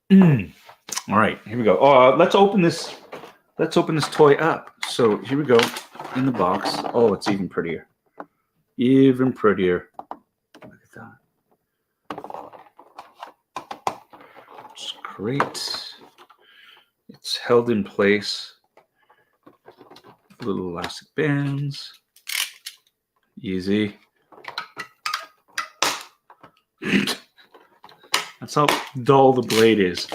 All right, here we go. Let's open this toy up. So here we go in the box. Oh, it's even prettier. Even prettier. Look at that. It's great. It's held in place. Little elastic bands. Easy. That's how dull the blade is.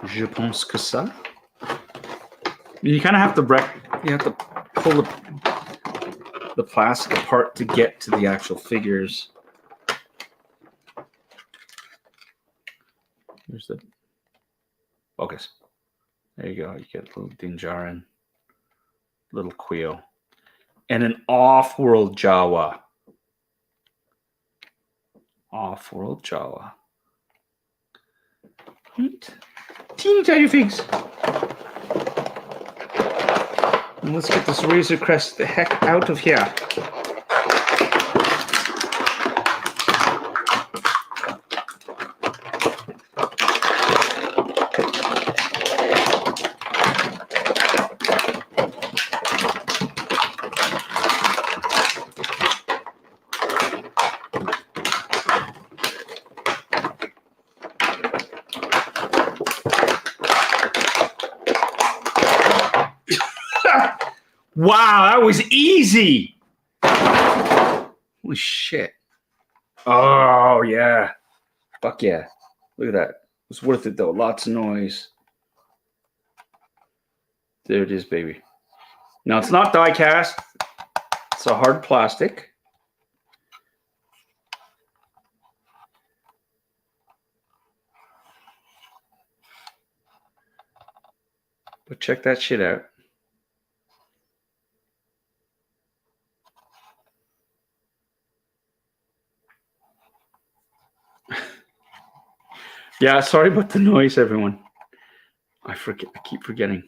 Je pense que ça. You kind of have to pull the plastic apart to get to the actual figures. Here's the focus. There you go. You get a little Dinjarin, little Queel, and an off-world Jawa. Off-world Jawa. Right. Teeny tiny figs. And let's get this Razor Crest the heck out of here. Wow, that was easy. Holy shit. Oh, yeah. Fuck yeah. Look at that. It was worth it, though. Lots of noise. There it is, baby. Now, it's not die cast. It's a hard plastic. But check that shit out. Yeah, sorry about the noise, everyone. I keep forgetting.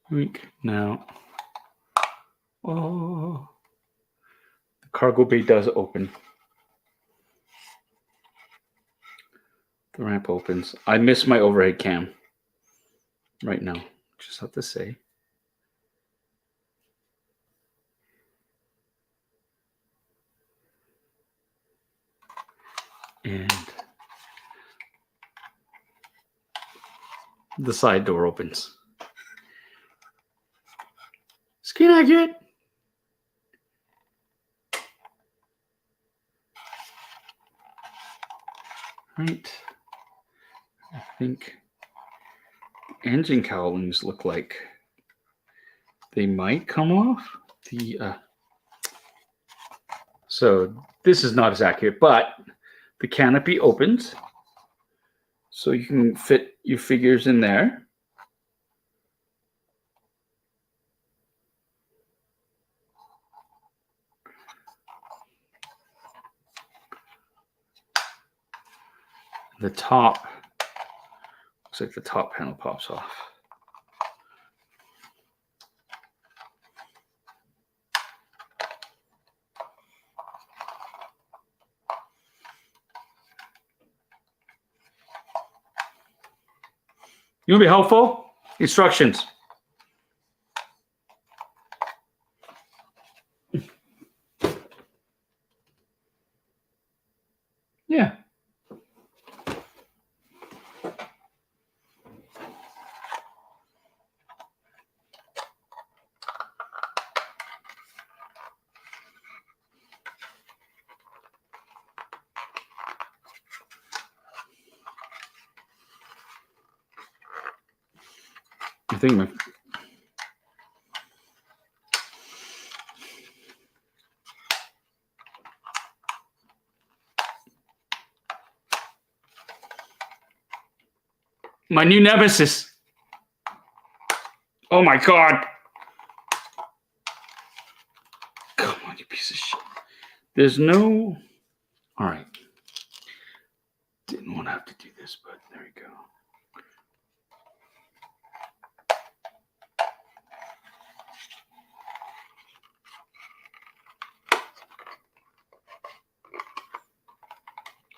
Week now. Oh, the cargo bay does open. The ramp opens. I miss my overhead cam right now. Just have to say. And the side door opens. Skin accurate. Right. I think engine cowlings look like they might come off. So this is not as accurate, but the canopy opens so you can fit your figures in there. The top, looks like the top panel pops off. You want to be helpful? Instructions. Yeah. I think my new nemesis. Oh my God. Come on, you piece of shit. There's no. All right. Didn't want to have to do this, but there we go.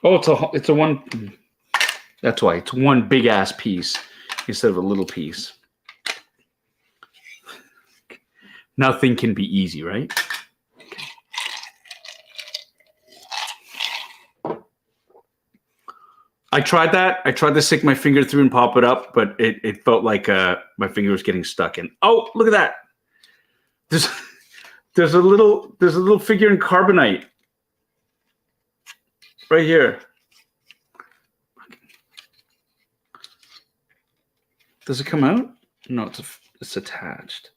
Oh, it's a one. That's why it's one big ass piece instead of a little piece. Nothing can be easy, right? I tried that. I tried to stick my finger through and pop it up, but it felt like my finger was getting stuck in. Oh, look at that! There's a little figure in carbonite right here. Does it come out? No, it's attached.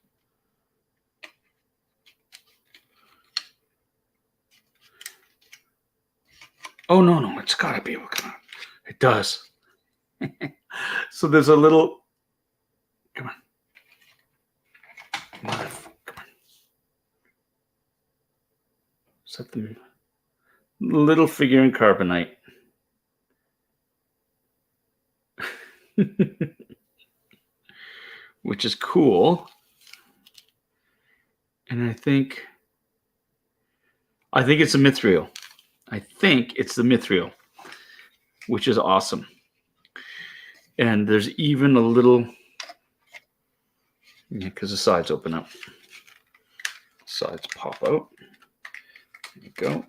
Oh no, it's gotta be able to come out. It does. So there's a little. Come on. Come on. Set the little figure in carbonite. Which is cool. And I think it's a mithril. I think it's the mithril, which is awesome. And there's even a little, yeah, because the sides open up. Sides pop out. There you go.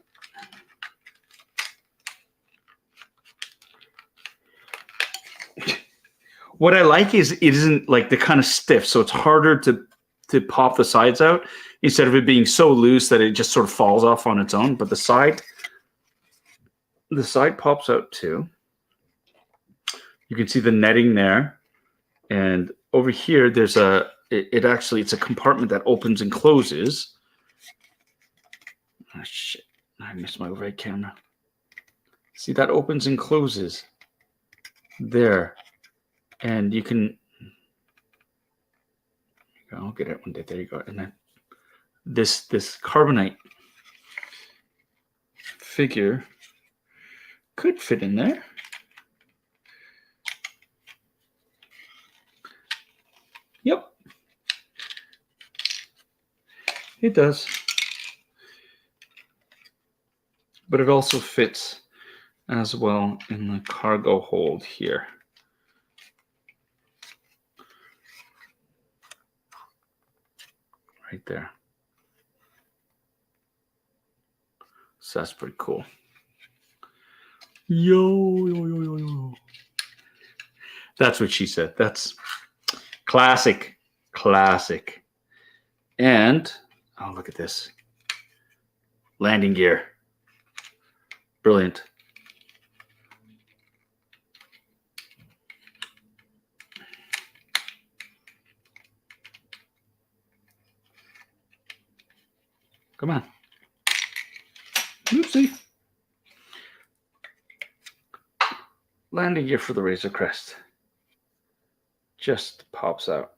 What I like is it isn't like the kind of stiff, so it's harder to pop the sides out instead of it being so loose that it just sort of falls off on its own. But the side pops out too. You can see the netting there, and over here there's it's a compartment that opens and closes. Oh shit! I missed my overhead camera. See, that opens and closes there. And you can, I'll get it one day. There you go. And then this carbonite figure could fit in there. Yep, it does. But it also fits as well in the cargo hold here. Right there. So that's pretty cool. Yo. That's what she said. That's classic. And, oh, look at this. Landing gear. Brilliant. Come on. Oopsie. Landing gear for the Razor Crest. Just pops out.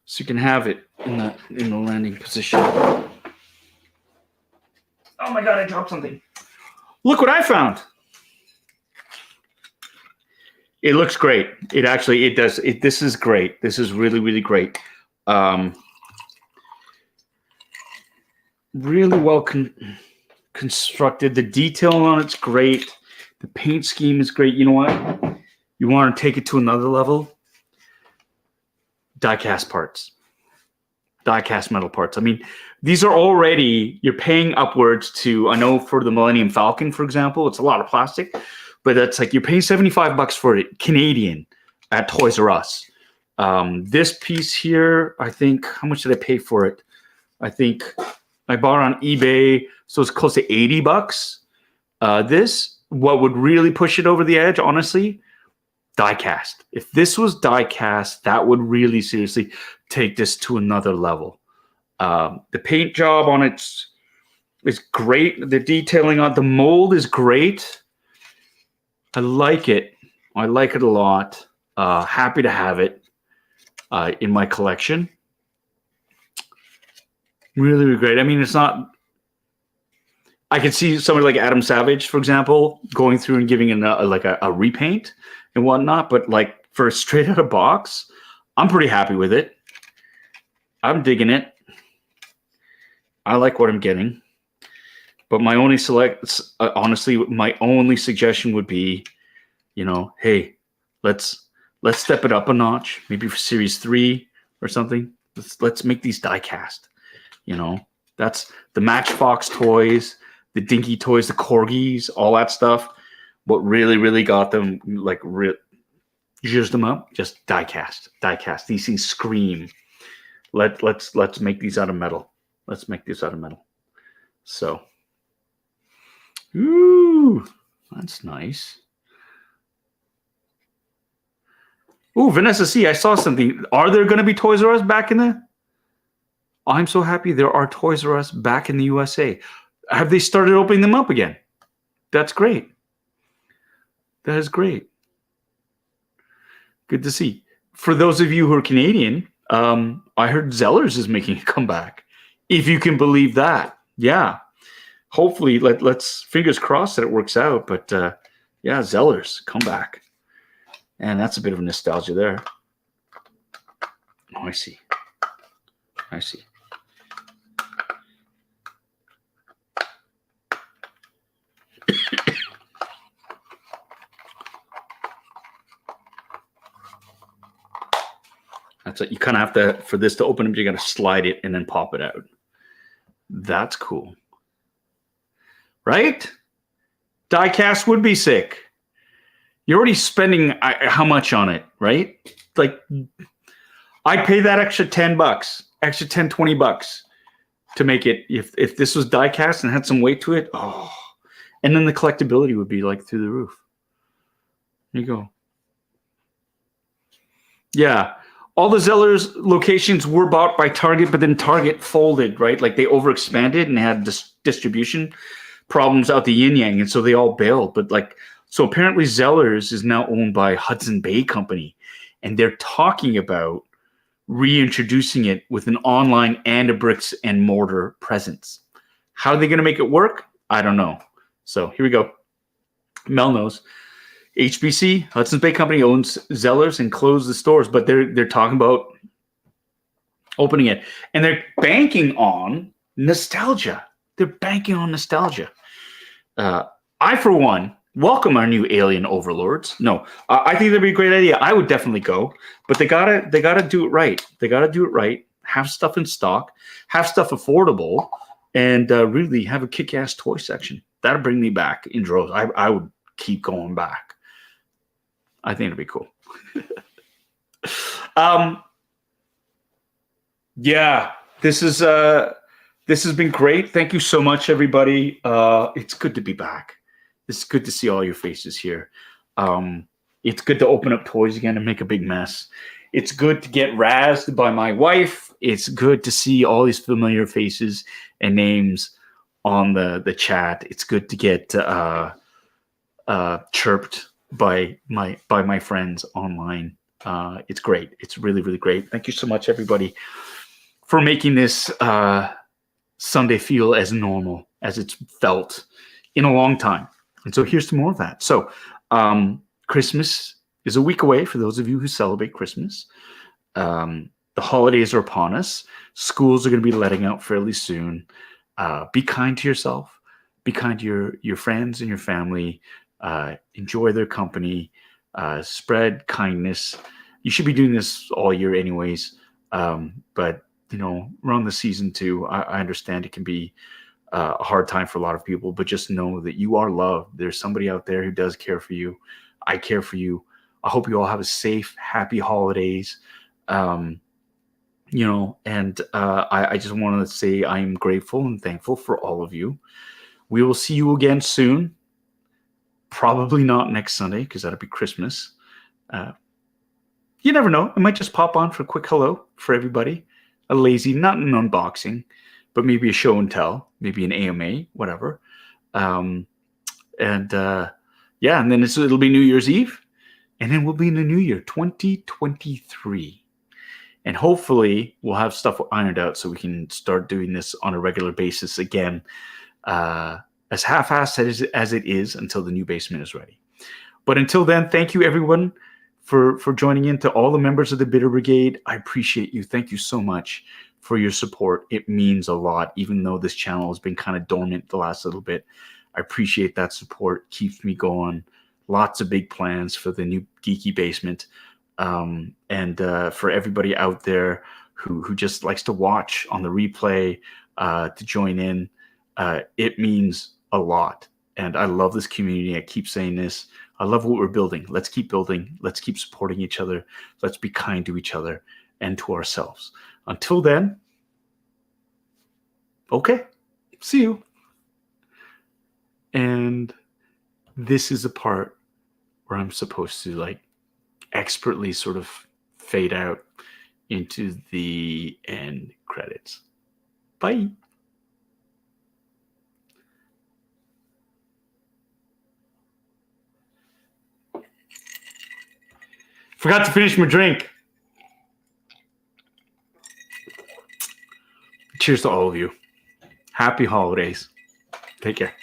So you can have it in the landing position. Oh my god, I dropped something. Look what I found. It looks great. It does. This is great. This is really, really great. Really well constructed. The detail on it's great. The paint scheme is great. You know what? You want to take it to another level? Die-cast parts. Die-cast metal parts. I mean, these are already, you're paying upwards to, I know for the Millennium Falcon, for example, it's a lot of plastic, but that's like you're paying $75 for it, Canadian, at Toys R Us. This piece here, I think, how much did I pay for it? I think I bought it on eBay, so it's close to $80. This, what would really push it over the edge, honestly, die-cast. If this was die-cast, that would really seriously take this to another level. The paint job on it is great. The detailing on the mold is great. I like it. I like it a lot. Happy to have it in my collection. Really, really great. I mean, it's not... I could see somebody like Adam Savage, for example, going through and giving it a repaint and whatnot. But like for straight out of box, I'm pretty happy with it. I'm digging it. I like what I'm getting. But my only honestly, my only suggestion would be, you know, hey, let's step it up a notch. Maybe for Series 3 or something. Let's make these die cast. You know, that's the Matchbox toys, the Dinky toys, the Corgis, all that stuff. What really, really got them, like, juiced them up, just die cast. These things scream. Let's make these out of metal. Let's make these out of metal. So, ooh, that's nice. Ooh, Vanessa C, I saw something. Are there going to be Toys R Us back in the... I'm so happy there are Toys R Us back in the USA. Have they started opening them up again? That's great. That is great. Good to see. For those of you who are Canadian, I heard Zellers is making a comeback. If you can believe that. Yeah. Hopefully, let's fingers crossed that it works out. But yeah, Zellers, come back. And that's a bit of a nostalgia there. Oh, I see. I see. That's it. You kind of have to, for this to open up, you got to slide it and then pop it out. That's cool. Right? Die-cast would be sick. You're already spending how much on it, right? Like, I'd pay that extra $10, extra $10, $20 to make it. If this was die-cast and had some weight to it, oh. And then the collectability would be like through the roof. There you go. Yeah. All the Zellers locations were bought by Target, but then Target folded, right? Like they overexpanded and had distribution problems out the yin-yang, and so they all bailed. But like, so apparently Zellers is now owned by Hudson Bay Company, and they're talking about reintroducing it with an online and a bricks and mortar presence. How are they going to make it work? I don't know. So here we go. Mel knows. HBC, Hudson's Bay Company, owns Zellers and closed the stores, but they're talking about opening it. And they're banking on nostalgia. They're banking on nostalgia. I, for one, welcome our new alien overlords. No, I think that'd be a great idea. I would definitely go, but they gotta do it right. They gotta do it right. Have stuff in stock, have stuff affordable, and really have a kick-ass toy section. That'll bring me back in droves. I would keep going back. I think it'd be cool. Yeah, this has been great. Thank you so much, everybody. It's good to be back. It's good to see all your faces here. It's good to open up toys again and make a big mess. It's good to get razzed by my wife. It's good to see all these familiar faces and names on the chat. It's good to get chirped by my friends online. It's great. It's really, really great. Thank you so much, everybody, for making this Sunday feel as normal as it's felt in a long time. And so here's some more of that. So Christmas is a week away for those of you who celebrate Christmas. The holidays are upon us. Schools are going to be letting out fairly soon. Be kind to yourself. Be kind to your friends and your family. Enjoy their company. Spread kindness. You should be doing this all year anyways. But, around the season too, I understand it can be a hard time for a lot of people, but just know that you are loved. There's somebody out there who does care for you. I care for you. I hope you all have a safe, happy holidays. I just wanted to say I'm grateful and thankful for all of you. We will see you again soon. Probably not next Sunday because that'll be Christmas. You never know. I might just pop on for a quick hello for everybody. A lazy, not an unboxing, but maybe a show and tell, maybe an AMA, whatever. And then it'll be New Year's Eve, and then we'll be in the new year, 2023. And hopefully we'll have stuff ironed out so we can start doing this on a regular basis again, as half-assed as it is until the new basement is ready. But until then, thank you, everyone, for joining in. To all the members of the Bitter Brigade, I appreciate you. Thank you so much for your support. It means a lot, even though this channel has been kind of dormant the last little bit. I appreciate that support. Keeps me going. Lots of big plans for the new geeky basement. And for everybody out there who just likes to watch on the replay, to join in, it means a lot. And I love this community. I keep saying this. I love what we're building. Let's keep building. Let's keep supporting each other. Let's be kind to each other and to ourselves. Until then, okay, see you. And this is a part where I'm supposed to expertly sort of fade out into the end credits. Bye. Forgot to finish my drink. Cheers to all of you. Happy holidays. Take care.